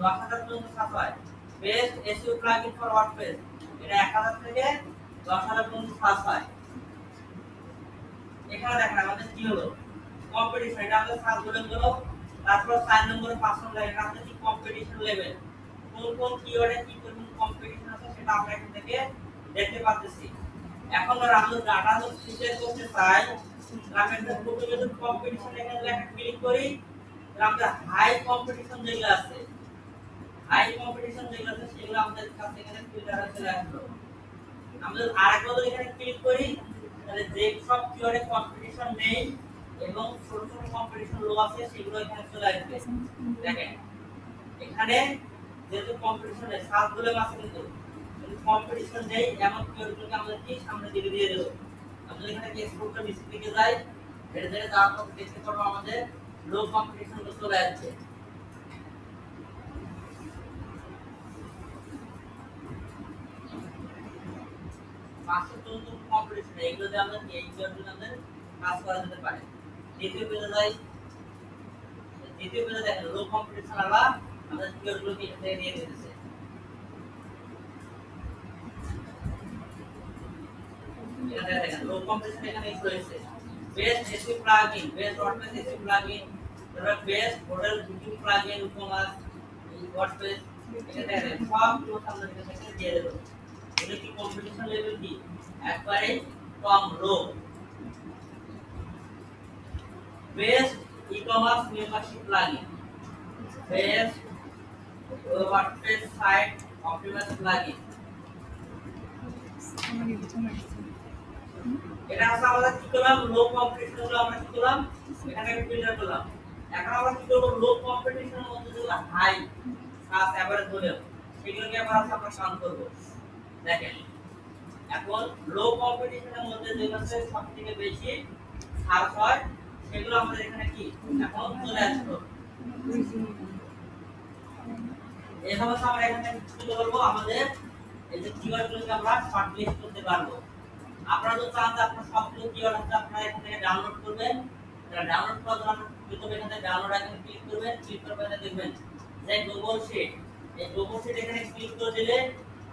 10,000 পর্যন্ত সার্চ হয়। Best SEO plugin for WordPress এটা 1,000 থেকে 10,000 পর্যন্ত সার্চ হয়। এখানে দেখেন আমাদের কি হলো কম্পিটিশন এটা আমাদের সার্চ বলে গেল। তারপর 4 নম্বরে 5 নম্বরে এটা আমাদের কি কম্পিটিশন লেভেল কোন কোন কিওয়ার্ডে কি পরিমাণ কম্পিটিশন আছে সেটা আমরা এখান থেকে দেখতে পাচ্ছি। এখন আমরা ডাটা যদি ফিল্টার করতে চাই আমরা একটা প্রথমে যদি কম্পিটিশন এখানে লেখা ক্লিক করি আমরা হাই কম্পিটিশন যেগুলো আছে সেগুলো আমাদের কাছে এখানে ফিল্টার হয়ে চলে আসলো। আমরা আরেকবার যদি এখানে ক্লিক করি তাহলে যে সব কিওয়ার্ডে কম্পিটিশন নেই এবং ছোট ছোট কম্পিটিশন লো আছে সেগুলো এখানে চলে আসবে। দেখেন এখানে যেহেতু কম্পিটিশন নেই সার্চ বলে আছে কিন্তু কম্পিটিশন নেই এমন কিওয়ার্ডগুলোকে আমরা কি সামনে দিয়ে দেব। আমরা এখানে কি এক্সপোর্টটা নিচে দিকে যাই এর জায়গায় যাওয়ার পর দেখতে পারবো আমাদের লো কম্পিটিশন গুলো চলে আসছে। পাঁচশো পর্যন্ত কম্পিটিশন এগুলো দিয়ে আমরা এই কিওয়ার্ডগুলো আমাদের কাজ করা যেতে পারে। দ্বিতীয় পেজে যাই। দ্বিতীয় পেজে দেখেন লো কম্পিটিশন আলা আমাদের কিওয়ার্ডগুলোকে এখানে নিয়ে দিয়েছে। এখানে দেখেন লো কম্পিটিশন এখানে রয়েছে। Best SEO plugin, best WordPress SEO plugin, তারপর best hotel booking plugin, ecommerce, WordPress এখানে দেখেন সব কিছু আমরা এখানে দিয়ে দেব। এটা কি কম্পিটিশন লেভেল কি একবারে কম low. Best ecommerce membership plugin, best WordPress site optimize plugin এটা হচ্ছে আমরা কি করলাম লো কম্পিটিশন গুলো আমরা কি করলাম এখানে ফিল্টার করলাম। এখন আমরা কি করব লো কম্পিটিশনের মধ্যে যেগুলো হাই সার্চ এভারেজ হলো সেগুলোকে আবার আমরা কাউন্ট করব। দেখেন এখন লো কম্পিটিশনের মধ্যে যেগুলো আছে সবথেকে বেশি সার্চ হয় সেগুলো আমাদের এখানে কি এখন চলে আসলো। এভাবে আমরা এখানে কি করব আমাদের এই যে কিওয়ার্ডগুলোকে আমরা শর্ট লিস্ট করতে পারবো। আপনারা যদি চান যে আপনারা সবগুলো কিওয়ার্ড আছে আপনারা এখান থেকে ডাউনলোড করবেন। তাহলে ডাউনলোড করার জন্য প্রথমে এখানে ডাউনলোড আইকনে ক্লিক করবেন। ক্লিক করার পরে দেখবেন যে গুগল শিট, এই গুগল শিট এখানে ক্লিক করে দিলে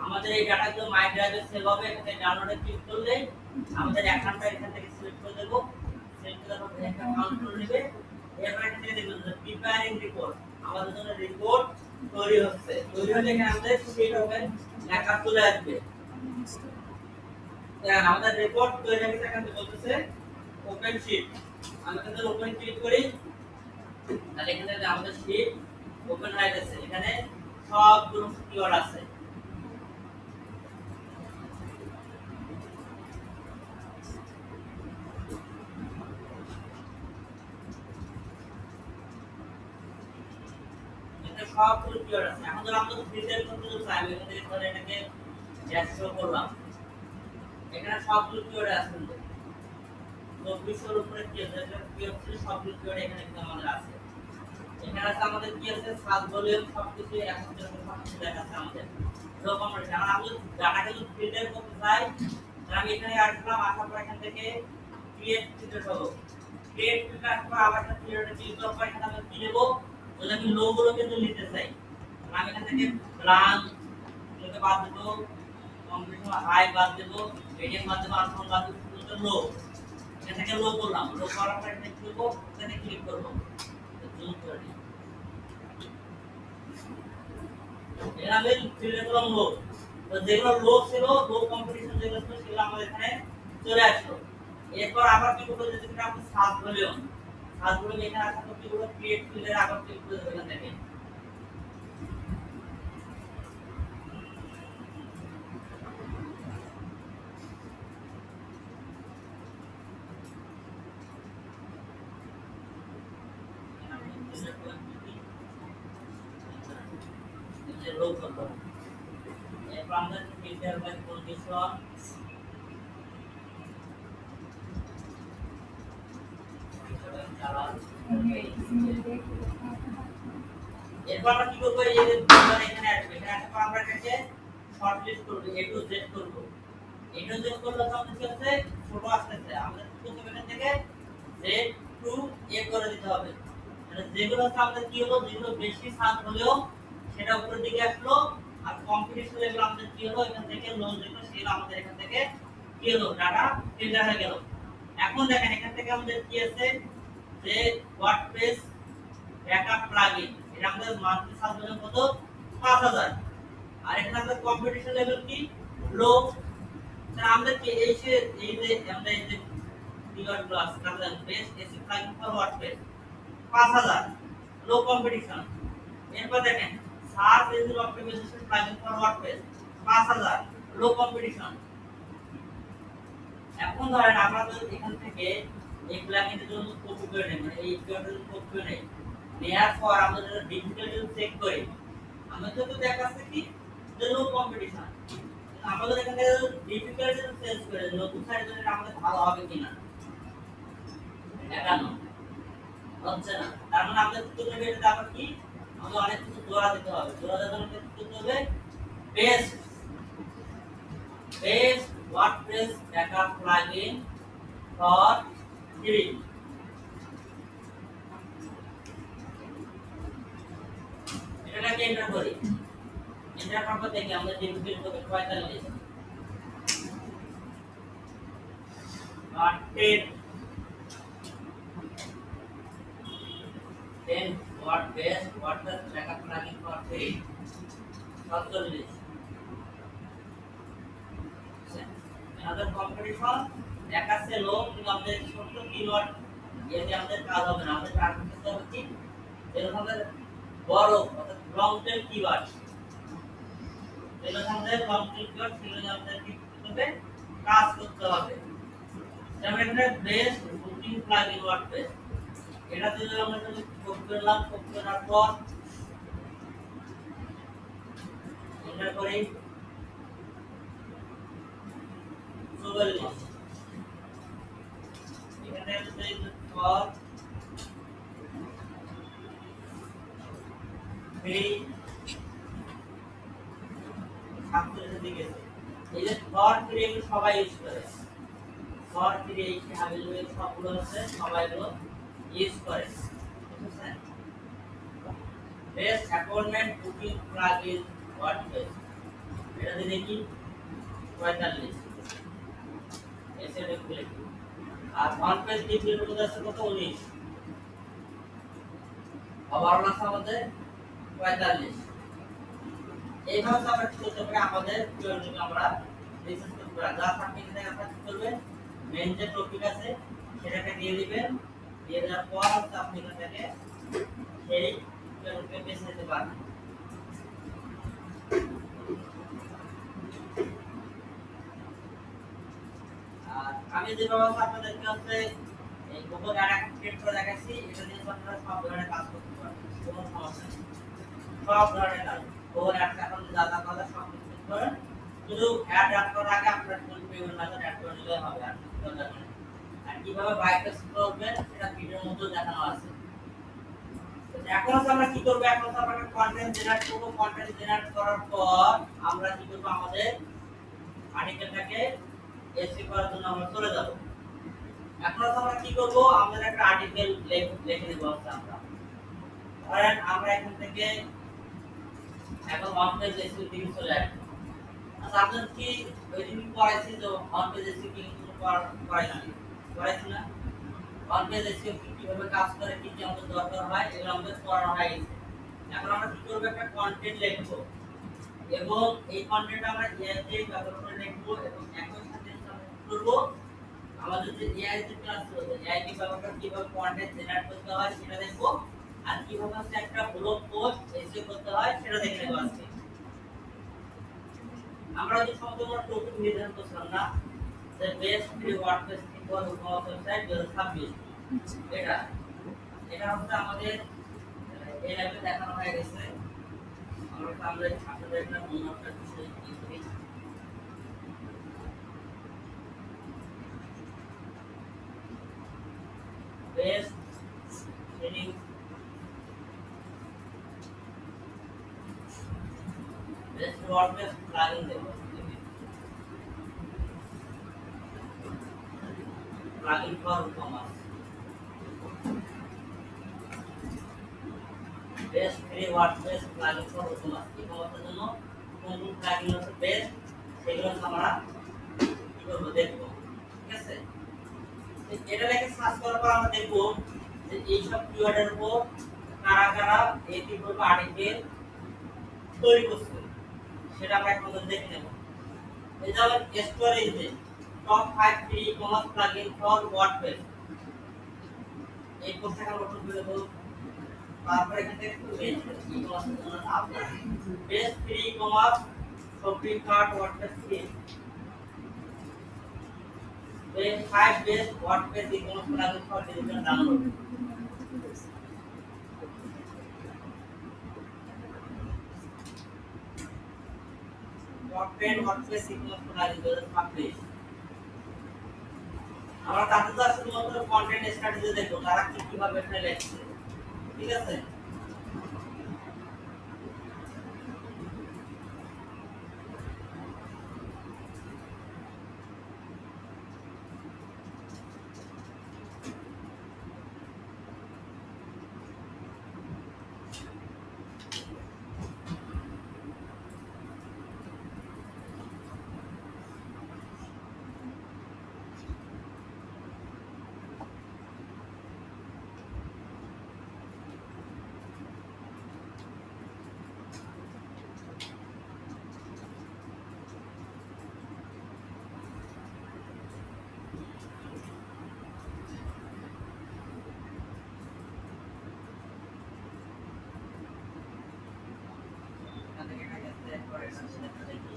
আমাদের এই ডাটাগুলো মাই ড্রাইভে সেভ হবে। এখানে ডাউনলোডে ক্লিক করলে আমাদের অ্যাকাউন্টটা এখান থেকে সিলেক্ট করে দেব। সিলেক্ট করার পর একটা অ্যাকাউন্ট করে নেবে। এরপর এখান থেকে দেখবেন যে প্রিপেয়ারিং রিপোর্ট আমাদের জন্য রিপোর্ট তৈরি হচ্ছে। তৈরি হলে এখানে আমাদের শিট হবে লেখা চলে আসবে। দেখেন আমাদের রিপোর্ট তৈরি হয়ে গেছে। এখানে বলতেছে ওপেন শিট। আমরা যদি ওপেন ক্লিক করি তাহলে এখানে আমাদের শিট ওপেন হয়ে গেছে। এখানে সবগুলো কিওয়ার্ড আছে। এটা সবগুলো কিওয়ার্ড আছে। এখন যদি আমরা ফিল্টার করতে চাই আমি এখানে ধরে এটাকে ড্যাশ করলাম। এখানে সবগুলো কিওয়ার্ড আছে কিন্তু 2400 এর উপরে কি আছে এটা কি হচ্ছে সবগুলো কিওয়ার্ড এখানে কিন্তু আমাদের আছে। এখানে আছে আমাদের কি আছে সার্চ ভলিউম সবকিছু একসাথে সবকিছু দেখাচ্ছে আমাদের। লো কম্পিটিশন আমরা ডাটাকে যদি ফিল্টার করতে চাই তাহলে আমি এখানে আসলাম। আসার পর এখান থেকে ক্রিয়েট ফিল্টার করব। ক্রিয়েট ফিল্টার আসার আবার একটা ফিল্টারে ক্লিক করার পর এখানে আমি কি নেব যদি আমি লো গুলো কিন্তু নিতে চাই আমি এখান থেকে ব্লাঙ্ক এটাকে বাদ দেব, কম্পিটিশন হাই বাদ দেব, মিডিয়াম বাদ দেব, আনসাউন্ড বাদ দেব, শুধু লো। এখান থেকে লো করলাম। লো করার পর এখানে কি করব এখানে ক্লিক করব। জুম করে দিই। এখানে আমি ফিল্টার করলাম লো। তো যেগুলো লো ছিল লো কম্পিটিশন যেগুলো ছিল সেগুলো আমাদের এখানে চলে আসলো। এরপর আবার কি করব যদি আপনি সার্চ ভলিউম এখানে আসার পর কি করব ক্রিয়েট ফিল্টার আবার ক্লিক করে দেবেন এখান থেকে। লো করব। এরপর আমরা ফিল্টার বাই কন্ডিশন এরপর আমরা কি করব এই যে ফিল্টার এখানে আসবে। এখানে আসার পর আমরা এটাকে শর্ট লিস্ট করব, এ টু জেড করব। এ টু জেড করলে তো আমাদের কি হচ্ছে ছোট আসতেছে। আমরা প্রথমে এখান থেকে জেড টু এ করে দিতে হবে। মানে যেগুলো হচ্ছে আমাদের কি হলো, যেগুলো বেশি সাত হলেও সেটা উপরের দিকে আসলো, আর কম্পিটিশন লেভেল আমাদের কি হলো, এখান থেকে লো যেগুলো সেগুলো আমাদের এখান থেকে কি হলো, ডাটা ফিল্টার হয়ে গেল। এখন দেখেন এখান থেকে আমাদের কি আছে, যে ওয়ার্ডপ্রেস ব্যাকআপ প্লাগইন, এটা আমাদের মান্থলি সাবস্ক্রিপশন কত, 5000। আর এখানে আমাদের কম্পিটিশন লেভেল কি, লো। তাহলে আমাদের কি এই যে আমরা এই যে কিওয়ার্ড গুলো আছে, তাহলে best AC plugin for WordPress 5000, low competition. এরপর দেখেন search engine optimisation plugin for WordPress 5000, low competition. এখন ধরেন আমরা যদি এখান থেকে এই প্লাগইনের জন্য কপি করে নেই, মানে এই কিওয়ার্ডের জন্য কপি করে নেই, নেয়ার পর আমরা যদি ডিফিকাল্টি চেক করি, আমাদের তো দেখাচ্ছে কি যে লো কম্পিটিশন। আমাদের এখানে ডিফিকাল্টি চেঞ্জ করে নতুন সাইড যদি আমাদের ভালো হবে কিনা দেখানো হচ্ছে না। তার মানে আমাদের কি করতে হবে, এটা আবার কি আমাদের অনেক কিছু জোড়া দিতে হবে। জোড়া দেওয়ার জন্য কি করতে হবে, best WordPress backup plugin for free. এটাকে এন্টার করি, এন্টার করার পর দেখি আমাদের ডিফিকাল্টি কত, 45 আর 10 WordPress backup plugin for free 47। আমাদের কম্পিটিশন দেখাচ্ছে লো, কিন্তু আমাদের ছোট কিওয়ার্ড এতে আমাদের কাজ হবে না। আমাদের টার্গেট করতে হবে কি, এরকম আমাদের বড় অর্থাৎ লং টেল কিওয়ার্ড, এগুলো আমাদের লং টেল কিওয়ার্ড, সেগুলো আমাদের কি করতে হবে, কাজ করতে হবে। যেমন এখানে বেস্ট বুকিং প্লাগইন ওয়ার্ডপ্রেস, এটা যদি আমরা যদি কপি করলাম, কপি করার পর এন্টার করি 44, এখানে যদি ফর ফ্রি 47 দিকে, এই যে ফর ফ্রি এগুলো সবাই ইউজ করে, ফর ফ্রি এই হাবিলগুলো সবগুলো হচ্ছে সবাই এগুলো ইউজ করে, বুঝছেন। Best appointment booking plugin WordPress, এটা দিয়ে দেখি 45 এসে দেখলে। আর ওয়ান পেজ ডিফিকাল্টি কত আছে, কত 19, আবার আছে আমাদের 45। এইভাবে আমরা কি করতে পারি, আমাদের কিওয়ার্ডগুলো আমরা রিসার্চ করতে পারি। যা থাকবে এখানে আপনারা কি করবেন, মেইন যে টপিক আছে সেটাকে দিয়ে দিবেন, দিয়ে দেওয়ার পর আপনি এখান থেকে সেই কিওয়ার্ডকে বেছে নিতে পারবেন। আর আমি যেভাবে আপনাদেরকে হচ্ছে এই গুগল অ্যাড অ্যাকাউন্ট ক্রিয়েট করে দেখাচ্ছি, এটা দিয়ে আপনারা সব ধরনের কাজ করতে পারবেন, কোনো সমস্যা নেই। সব ধরনের কাজ গুগল অ্যাড অ্যাকাউন্ট যা যা কাজ সব কিছু করতে পারেন, শুধু অ্যাড করার আগে আপনার কোন পেমেন্ট মেথড অ্যাড করে নিলে হবে, আর কিছু দরকার নেই। আর কিভাবে বাইকটা করবেন সেটা ভিডিওর মধ্যে দেখানো আছে। এখন আমরা কি করব, এখন আমরা কন্টেন্ট জেনারেট করব। কন্টেন্ট জেনারেট করার পর আমরা কি করব, আমাদের আর্টিকেলটাকে এসি করার জন্য আমরা চলে যাব। এখন আমরা কি করব, আমাদের একটা আর্টিকেল লিখে দেব। আমরা ধরেন আমরা এখান থেকে এখন ওয়ান পেজ এসি দিকে চলে আসব। আচ্ছা আপনাদের কি ওই দিন পড়াইছি যে ওয়ান পেজ এসি কি পড়াইছি না? ওয়ান পেজ এসি কিভাবে কাজ করে, কি কি আমাদের দরকার হয়, এগুলো আমাদের পড়ানো হয়ে গেছে। এখন আমরা কি করব, একটা কন্টেন্ট লিখব এবং এই কন্টেন্ট আমরা এআই ব্যবহার করে লিখব এবং একই সাথে আমরা করব আমাদের যে এআই যে ক্লাস আছে, এআই কে ব্যবহার করে কিভাবে কন্টেন্ট জেনারেট করতে হয় সেটা দেখব, আর কিভাবে একটা ব্লগ পোস্ট এসিও করতে হয় সেটা দেখে নেব আজকে। আমরা যে সম্পূর্ণ টপিক নির্ধারণ করছিলাম না, যে best free WordPress for website 2026, এটা হচ্ছে আমাদের এই ল্যাবে দেখানো হয়ে গেছে। আমরা আপনাদের একটা মনোটা বিষয় কি করি, বেস্ট ফ্রি ওয়ার্ডপ্রেস প্লাগইন দেব, plugin for commerce. Best free WordPress plugin for WooCommerce এই কমাসের জন্য কোন কোন প্লাগইন হচ্ছে বেস্ট সেগুলো আমরা কি করব দেখব ঠিক আছে এটা লেখে সার্চ করার পর আমরা দেখব যে এই সব কিওয়ার্ডের উপর কারা কারা এই তিনটা আর্টিকেল তৈরি করছে সেটা আমরা এখন দেখে নেব এই যেমন স্টোরেজে top 5 free commerce plugin for WordPress এই কোর্সটা আমরা শুরু করব তারপরে এখান থেকে ই-কমার্স এর জন্য আপনার best free commerce shopping cart WordPress theme best 5 best WordPress e-commerce plugin for digital download top 10 WordPress e-commerce plugin 2026 আমরা তাতে তো শুধুমাত্র কন্টেন্ট স্ট্র্যাটেজি দেখব তারা কিভাবে এটা লেখছে ঠিক আছে এখান থেকে এটা গেছে পরে এটা দেখি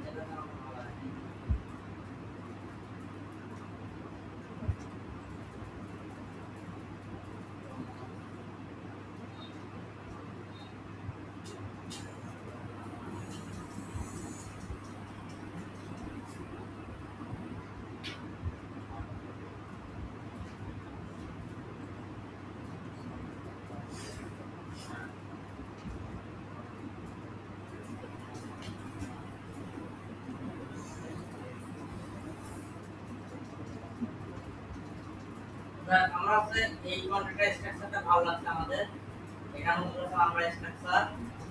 এটা নাম বলা হয় আমরা হচ্ছে এই কন্টেন্ট স্ট্রাকচারটা ভালো লাগছে আমাদের এখানে মূলত আমরা স্ট্রাকচার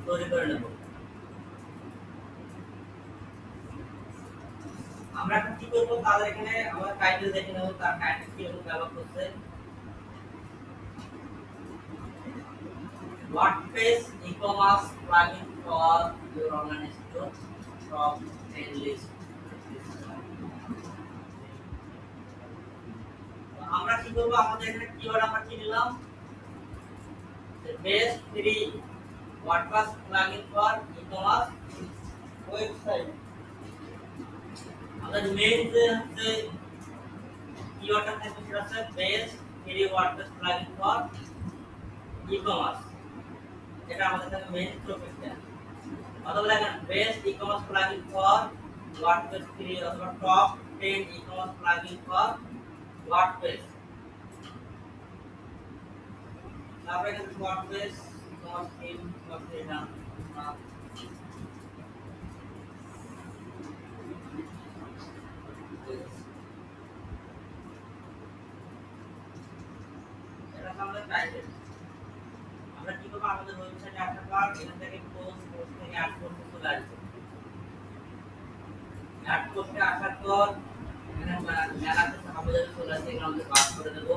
তৈরি করে নেব আমরা এখন কি করব তাদের এখানে আমরা টাইটেল দেখে নেব তার টাইটেল কি রকম ব্যবহার করছে WordPress e-commerce plugin for your online store from 10 list আমরা কি করব আমাদের এখানে কিওয়ার্ড আমরা কি নিলাম best free WordPress plugin for ecommerce website আমাদের মেইন যে হচ্ছে কিওয়ার্ডটা থাকবে সেটা হচ্ছে best free WordPress plugin for ecommerce এটা আমাদের কাছে মেইন টপিকটা অথবা দেখেন best ecommerce plugin for WordPress free অথবা top 10 ecommerce plugin for WordPress তারপরে এখানে ওয়ার্ডপ্রেস ই-কমার্স থিম ওয়ার্ডপ্রেস নাম এটা আমাদের টাইটেল আমরা কি করব আমাদের ওয়েবসাইটে আসার পর এখান থেকে পোস্ট থেকে অ্যাড করতে চলে আসবে অ্যাড করতে আসার পর এখানে মেলাতে আমাদের চলে আসে এখানে আমাদের বাদ করে দেব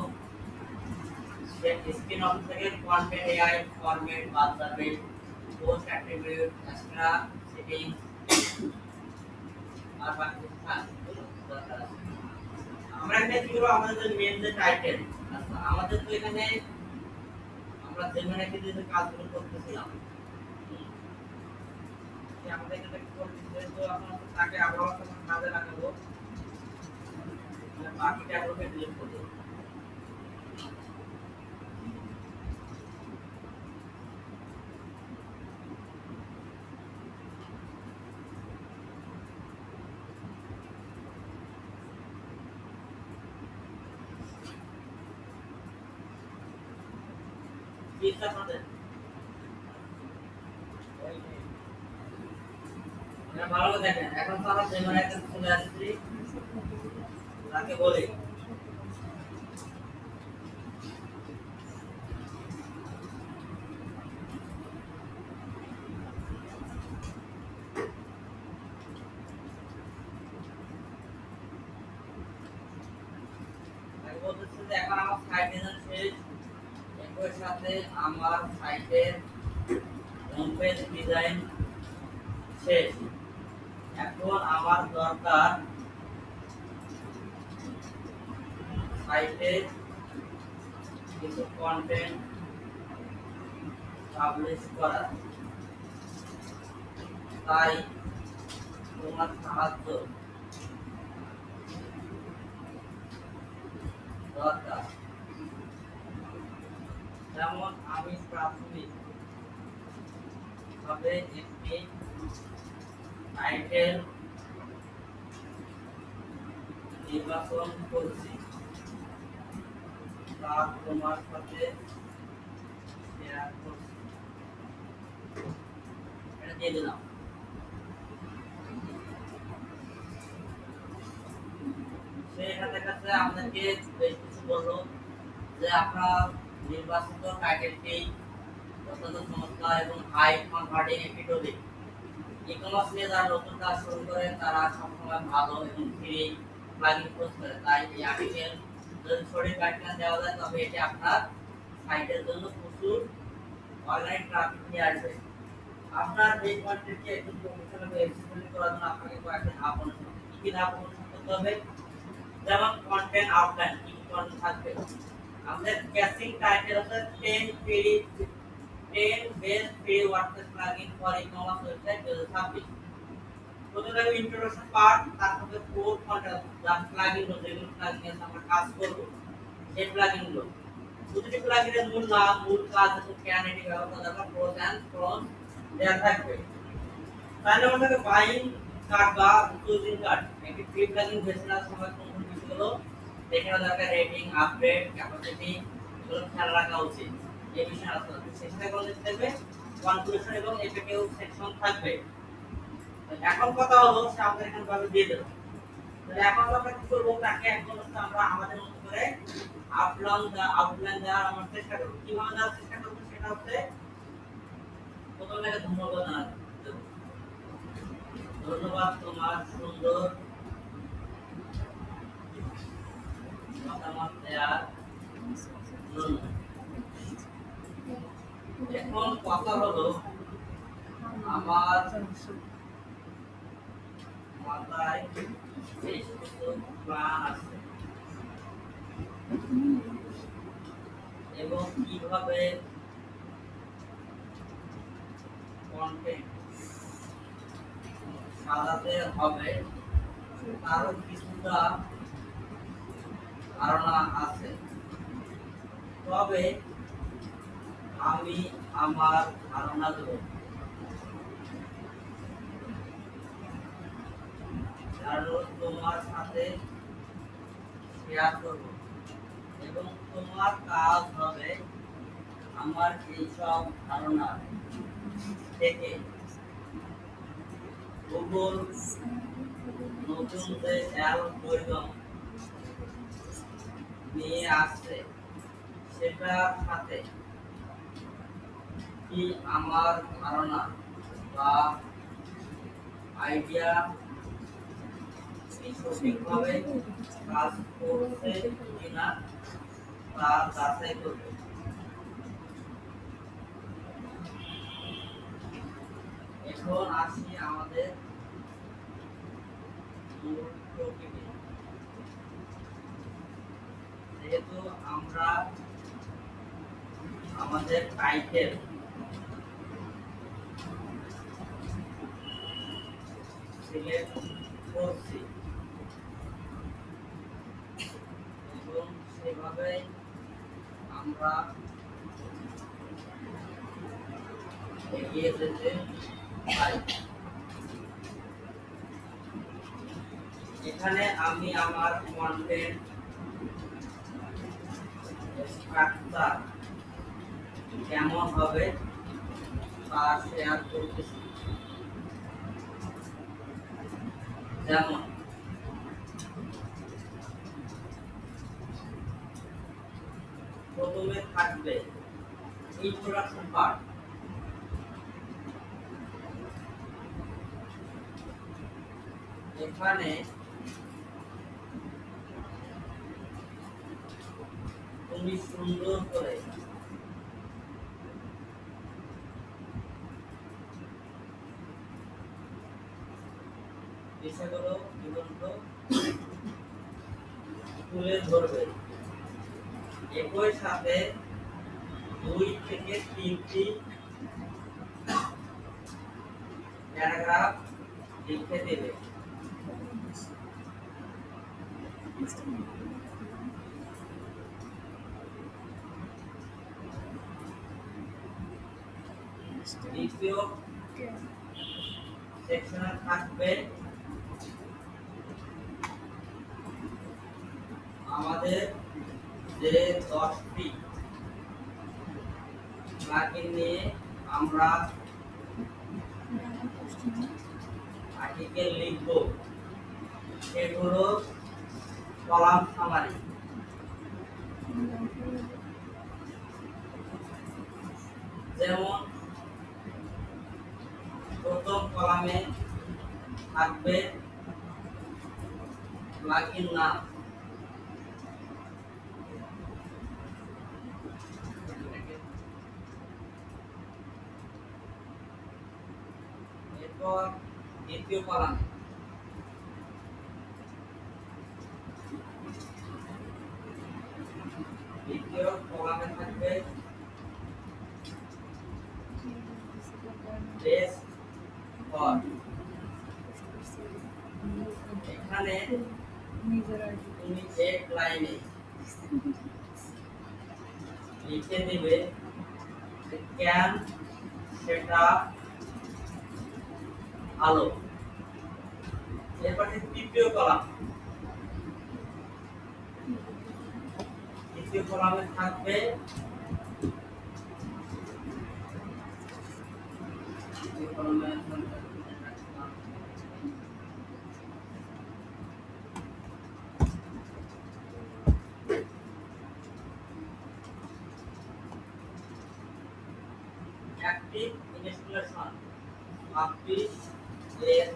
স্ক্রিন অফ থেকে কন্টেন্ট এআই ফরম্যাট বাদ যাবে পোস্ট অ্যাট্রিবিউট এক্সট্রা সেটিংস আর বাকি আমরা এখানে কি করব আমাদের মেইন যে টাইটেল আচ্ছা আমাদের তো এখানে আমরা যেখানে যে কাজগুলো করতেছিলাম আমাদের এখানে কি করতেছে তো আমরা তাকে আবার কাজে লাগাবো বাকি ট্যাবগুলোকে ডিলিট করে দেব ঠিক আছে ভালো করে দেখেন এখন তো আমরা যেমন একটা চলে আসছি তাকে বলি বলতেছি যে এখন আমার সাইট ডিজাইন শেষ একই সাথে আমার সাইটের হোম পেজ ডিজাইন শেষ এখন আমার দরকার সাইটে কিছু কন্টেন্ট পাবলিশ করা তাই তোমার সাহায্য দরকার যেমন আমি প্রাথমিক ভাবে একটি টাইটেল নির্বাচন করছি তা তোমার সাথে শেয়ার করছি এটা দিয়ে দিলাম সে এখানে কাছে আমাদেরকে বেশ কিছু বললো যে আপনার নির্বাচিত টাইটেলটি অত্যন্ত চমৎকার এবং হাই কনভার্টিং একটি টপিক ই-কমার্স নিয়ে যারা নতুন কাজ শুরু করে তারা সবসময় ভালো এবং ফ্রি প্লাগইন পোস্ট করে তাই এই আর্টিকেল যদি সঠিক গাইডলাইন দেওয়া যায় তবে এটি আপনার সাইটের জন্য প্রচুর অনলাইন ট্রাফিক নিয়ে আসবে আপনার এই কন্টেন্টকে একটু প্রফেশনাল এক্সিকিউট করার জন্য আপনাকে কয়েকটি ধাপ অনুসরণ কি ধাপ অনুসরণ করতে হবে যেমন কন্টেন্ট আউটলাইন কি কন্টেন্ট থাকবে আমাদের ক্যাচিং টাইটেল হচ্ছে 10 best free WordPress plugin for e-commerce website 2026 প্রথমে ইন্ট্রোডাকশন পার্ট তারপরে কোর কন্টেন্ট যা প্লাগইন যেগুলো প্লাগইন আছে আমরা কাজ করব সেই প্লাগইন গুলো প্রতিটি প্লাগইনের মূল নাম মূল কাজ এবং ক্যানেডি ব্যবহার করা প্রোস এন্ড কনস দেয়া থাকবে তাই আমাদের বাইং কার্ড বা চুজিং কার্ড একটি ফ্রি প্লাগইন বেছে নেওয়ার সময় কোন কোন বিষয়গুলো দেখে নেওয়া দরকার রেটিং আপডেট ক্যাপাসিটি এগুলো খেয়াল রাখা উচিত এই বিষয়ে আলোচনা করব সেখানে বলতে থাকবে কনক্লুশন এবং এফএকিউ সেকশন থাকবে এখন কথা হলো সে আমাদের এখানে ভাবে দিয়ে দেব তাহলে এখন আমরা কি করব তাকে একদম আমরা আমাদের মতো করে আউটলাইন দেওয়ার আমরা চেষ্টা করব কিভাবে দেওয়ার চেষ্টা করব সেটা হচ্ছে প্রথমে একটা ধন্যবাদ দেব ধন্যবাদ তোমার সুন্দর মতামত দেওয়ার জন্য এখন কথা হলো আমার মাথায় বেশ কিছু প্ল্যান আছে এবং কিভাবে কন্টেন্ট সাজাতে হবে তারও কিছুটা ধারণা আছে তবে আমি আমার ধারণাগুলো তোমার সাথে শেয়ার করব এবং তোমার কাজ হবে আমার এইসব ধারণা থেকে গুগল নতুন যে অ্যালগরিদম নিয়ে আসছে সেটার সাথে কি আমার ধারণা বা আইডিয়া সঠিকভাবে কাজ করছে কিনা তা যাচাই করবে এখন আসি আমাদের মূল টপিকে যেহেতু আমরা আমাদের টাইটেল সিলেক্ট করছি এবং সেভাবে আমরা এগিয়ে যেতে পারি এখানে আমি আমার কন্টেন্ট স্ট্রাকচার কেমন হবে তা শেয়ার করতেছি যেমন প্রথমে থাকবে ইন্ট্রোডাকশন পার্ট, এখানে তুমি সুন্দর করে বিষয়গুলো জীবন্ত তুলে ধরবে। একই সাথে 2 থেকে 3টি প্যারাগ্রাফ লিখে দেবে। দ্বিতীয় সেকশনে থাকবে আমাদের যে 10টি প্লাগইন নিয়ে আমরা আর্টিকেল লিখব, সেগুলো কলাম সামারি। যেমন প্রথম কলামে থাকবে প্লাগইন নাম, এরপর দ্বিতীয় কলামে থাকবে টেস্ট ফর। এখানে তুমি এক লাইনে লিখে দিবে ক্যান সেটা আলো। এরপর তৃতীয় কলামে থাকবে অ্যাক্টিভ ইনস্টলেশন আপনি এর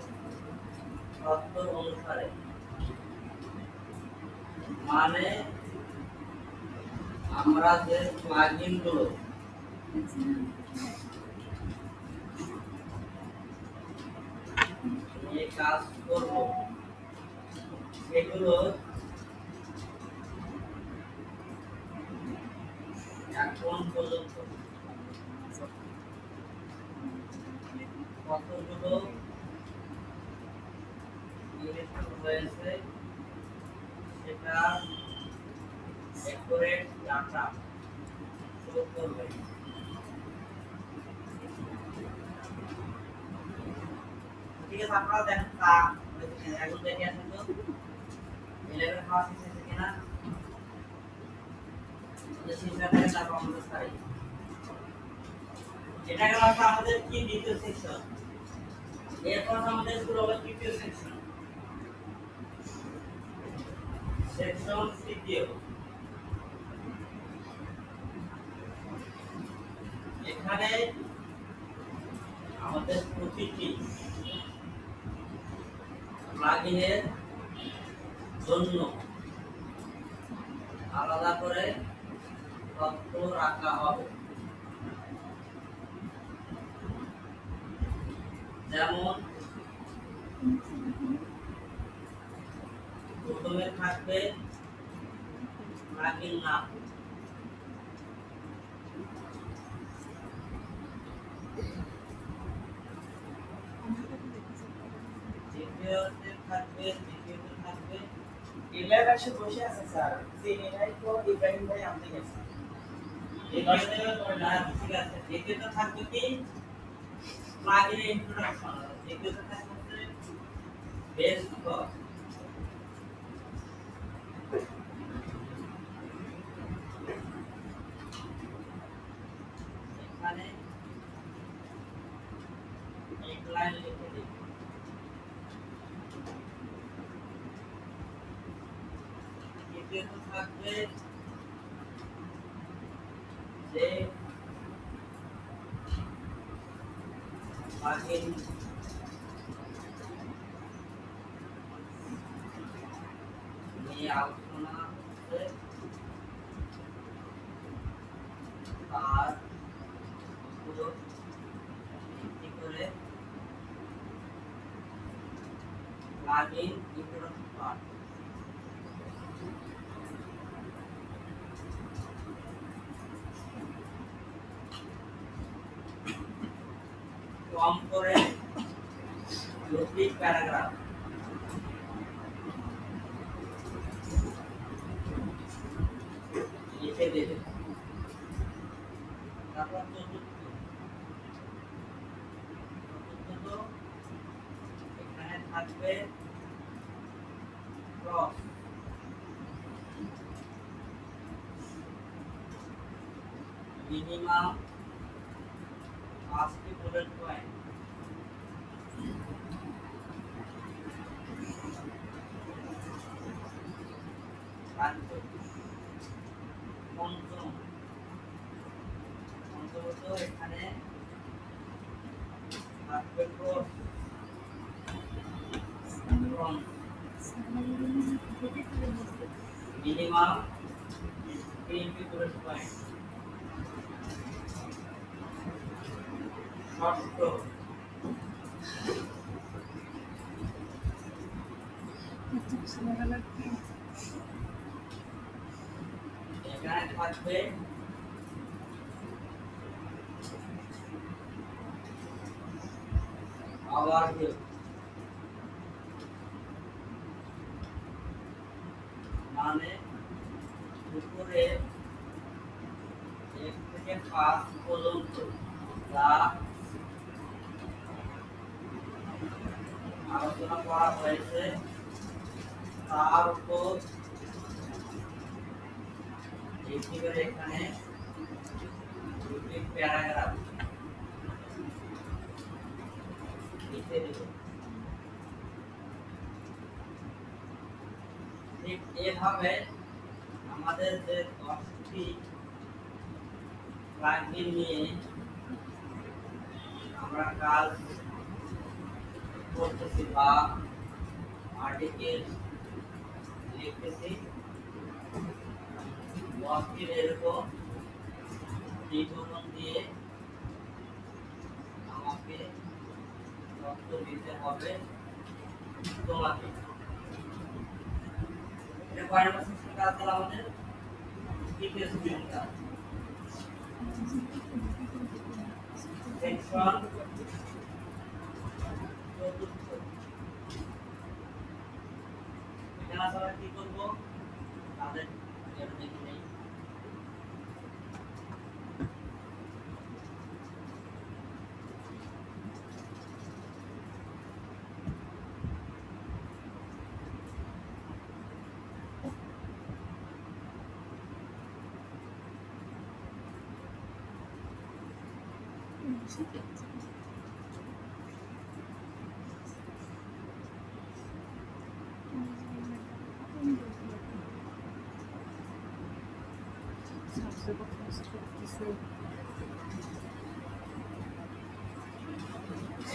শর্ত অনুসারে, মানে আমরা যে প্লাগইন গুলো নিয়ে কাজ করব সেগুলো এখন পর্যন্ত কতগুলো ইনস্টল হয়েছে সেটা অ্যাকুরেট ডাটা শো করবে। ঠিক আছে, আপনারা দেখেন তা এখন দেখে আসেন তো 11 খাওয়া শেষ হয়েছে কিনা। তারপর আমাদের স্টাডি, এটা গেল আমাদের কি দ্বিতীয় সেকশন। এরপর আমাদের শুরু হবে তৃতীয় সেকশন, সেকশন তৃতীয়। এখানে আমাদের প্রতিটি প্লাগইনের জন্য আলাদা করে তথ্য রাখা হবে। যেমন প্রথমে থাকবে প্লাগইন নাম, দ্বিতীয়তে থাকবে ইলার এসে বসে আছে স্যার, চিনি নাই তো ইব্রাহিম ভাই আনতে গেছে। ঠিক আছে, দ্বিতীয়তে থাকবে কি প্লাগইনের ইন্ট্রোডাকশন, দ্বিতীয়তে থাকবে বেস ফর। এখানে এক লাইন লিখে দিই দ্বিতীয়ত থাকবে যে প্লাগইন নিয়ে আলোচনা হচ্ছে তার উপর ভিত্তি করে প্লাগইন ইন্ট্রোডাকশন পার্ট কম করে 2টি প্যারাগ্রাফ লিখে দেবে। তারপর চতুর্থত এখানে থাকবে ক্রস মিনিমাম 5টি বুলেট পয়েন্ট থাকবে। পঞ্চমত এখানে থাকবে ক্রস মিনিমাম 3টি বুলেট পয়েন্ট। ষষ্ঠ এখানে থাকবে ওভারভিউ মানে উপরে 1 থেকে 5 পর্যন্ত যা আলোচনা করা হয়েছে তার উপর ভিত্তি করে এখানে 2টি প্যারাগ্রাফ লিখে দেব। ঠিক এভাবে আমাদের যে 10টি প্লাগইন নিয়ে আমরা কাজ করতেছি বা আর্টিকেল লিখতেছি 10টির এরকম বিবরণ দিয়ে আমাকে তথ্য দিতে হবে তোমাকে। এটা কয় নম্বর সেকশন কাজ হলো আমাদের? তৃতীয় সেকশন কাজ। সেকশন চতুর্থ। এখানে আমরা কি করব? তাদের এটা দেখে নেই।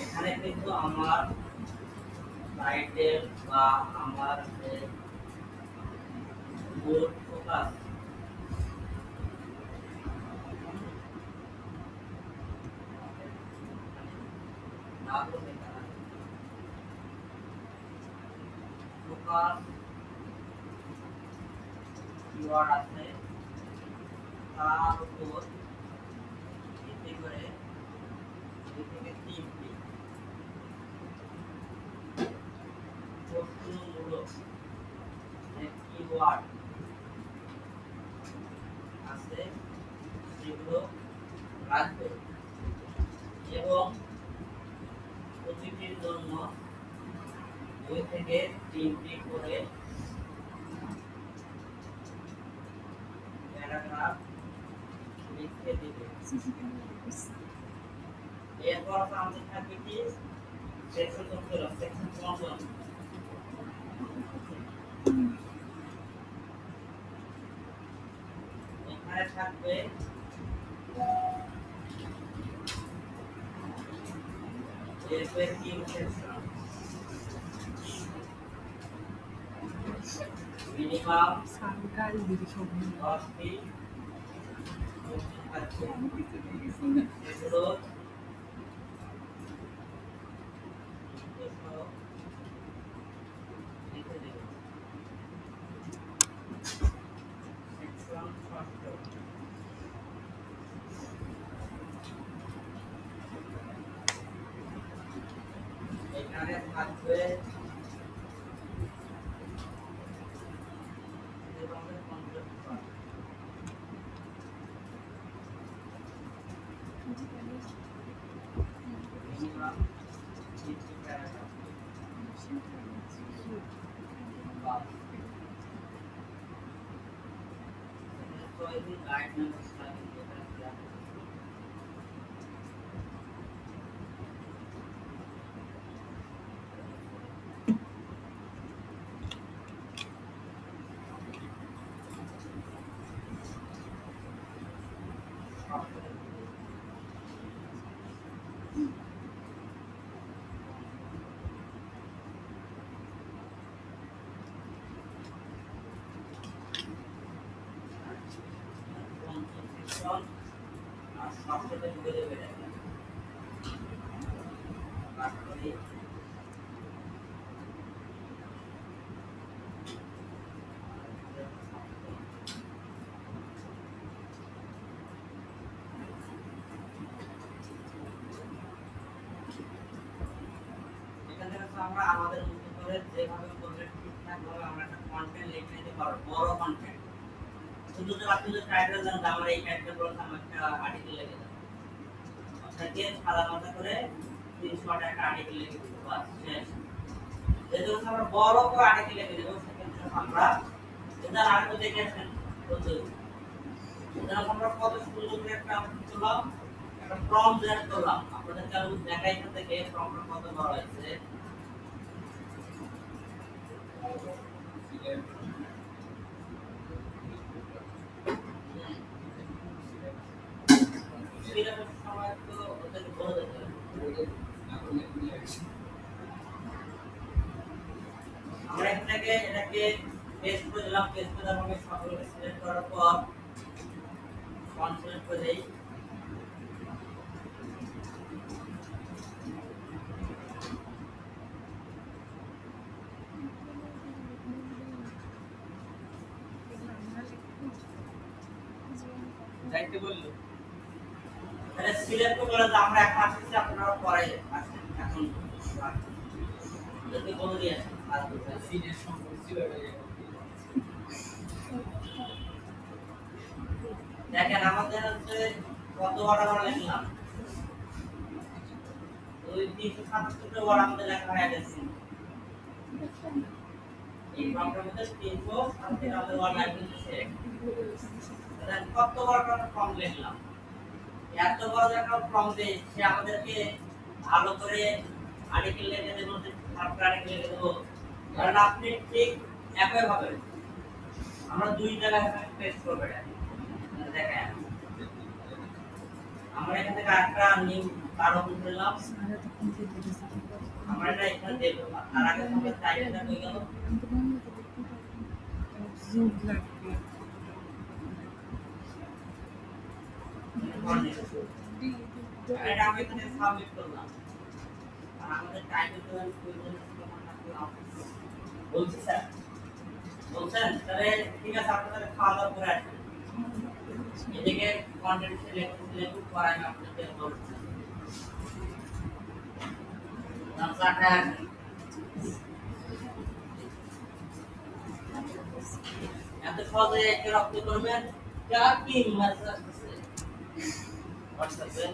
এখানে কিন্তু আমার টাইটেল বা আমার যে মূল ফোকাস না করতে পারে ফোকাস কিওয়ার্ড আছে তার উপর ভিত্তি করে 2 থেকে 3টি প্রশ্নমূলক যে কিওয়ার্ড আছে সেগুলো রাখবে এবং প্রতিটির জন্য 2 থেকে 3টি করে প্যারাগ্রাফ লিখে দিবে। এরপর আমাদের থাকবে কি সেকশন চতুর্থ সেকশন পঞ্চম থাকবে এর কি সেকশন মিনিমাম সাংকারি দিশম 10টি থাকবে আমি কিছু দেখছি এগুলো লিখে দেব সেকশন ষষ্ঠ এখানে থাকবে মিনিমাম 30 প্যারাগ্রাফ বা कोई भी गाइड नंबर स्टाइल देता है আর সবচেয়ে ঢুকে দেবে এটা কাট করি এখান থেকে আমরা আমাদের মতো করে যেভাবে করলে ঠিকঠাক ভাবে আমরা একটা কন্টেন্ট লিখে নিতে পারবো বড় কন্টেন্ট শুধু তো আপনি যদি টাইটেল দেন আমরা এই টাইটেল বলতে আমরা একটা আর্টিকেল লিখে দেব আপনাকে সাদা মাথা করে 300 টাকা আর্টিকেল লিখে দিতে বাস শেষ যেহেতু আমরা বড় করে আর্টিকেল লিখে দেব সেক্ষেত্রে আমরা এটা আরেকটু দেখে আসেন বলতে এটা আমরা কত সুন্দর করে একটা করলাম একটা ফর্ম জেনারেট করলাম আপনাদেরকে আমি দেখাই থেকে ফর্মটা কত বড় হয়েছে সিলেবাস সময় তো ওদের বলে দিতে আমরা এখানে এটাকে পেস্ট করে দিলাম পেস্ট করে আমরা সবগুলো সিলেক্ট করার পর ফন্ট সিলেক্ট করে দেই যাইতে বললো তাহলে সিলেক্ট করে যে আমরা এখন আসছি আপনারা পরে আসেন এখন যদি বলে দিয়ে আসেন আর সিনের সম্পর্ক ছিল দেখেন আমাদের হচ্ছে কত ওয়ার্ড আমরা লিখলাম ওই 377 ওয়ার্ড আমাদের লেখা হয়ে গেছে এই ফর্মটার মধ্যে 377 আমাদের ওয়ার্ড লাগছে তাহলে কত ওয়ার্ড আমরা ফর্ম লিখলাম এত বড় একটা ফর্ম দেই সে আমাদেরকে ভালো করে আর্টিকেল লিখে দেব তারপর আর্টিকেল লিখে দেব কারণ আপনি ঠিক একই ভাবে আমরা দুই জায়গায় পেস্ট করব এটা দেখেন আমরা এখান থেকে একটা নিউ কারো দিলাম আমরা এটা এখানে দেব তার আগে আমরা টাইটেলটা হয়ে গেল জুম লাগবে এটা আমি এখানে সাবমিট করলাম আর আমাদের টাইটেল বলছি স্যার বলছেন তাহলে ঠিক আছে আপনাদের খাওয়া দাওয়া করে আসেন এদিকে কন্টেন্ট সিলেক্ট করাই আমি আপনাদের বলছি নামটা এত সহজে একটা রপ্ত করবেন যা কি মেসেজ আসছে হোয়াটসঅ্যাপে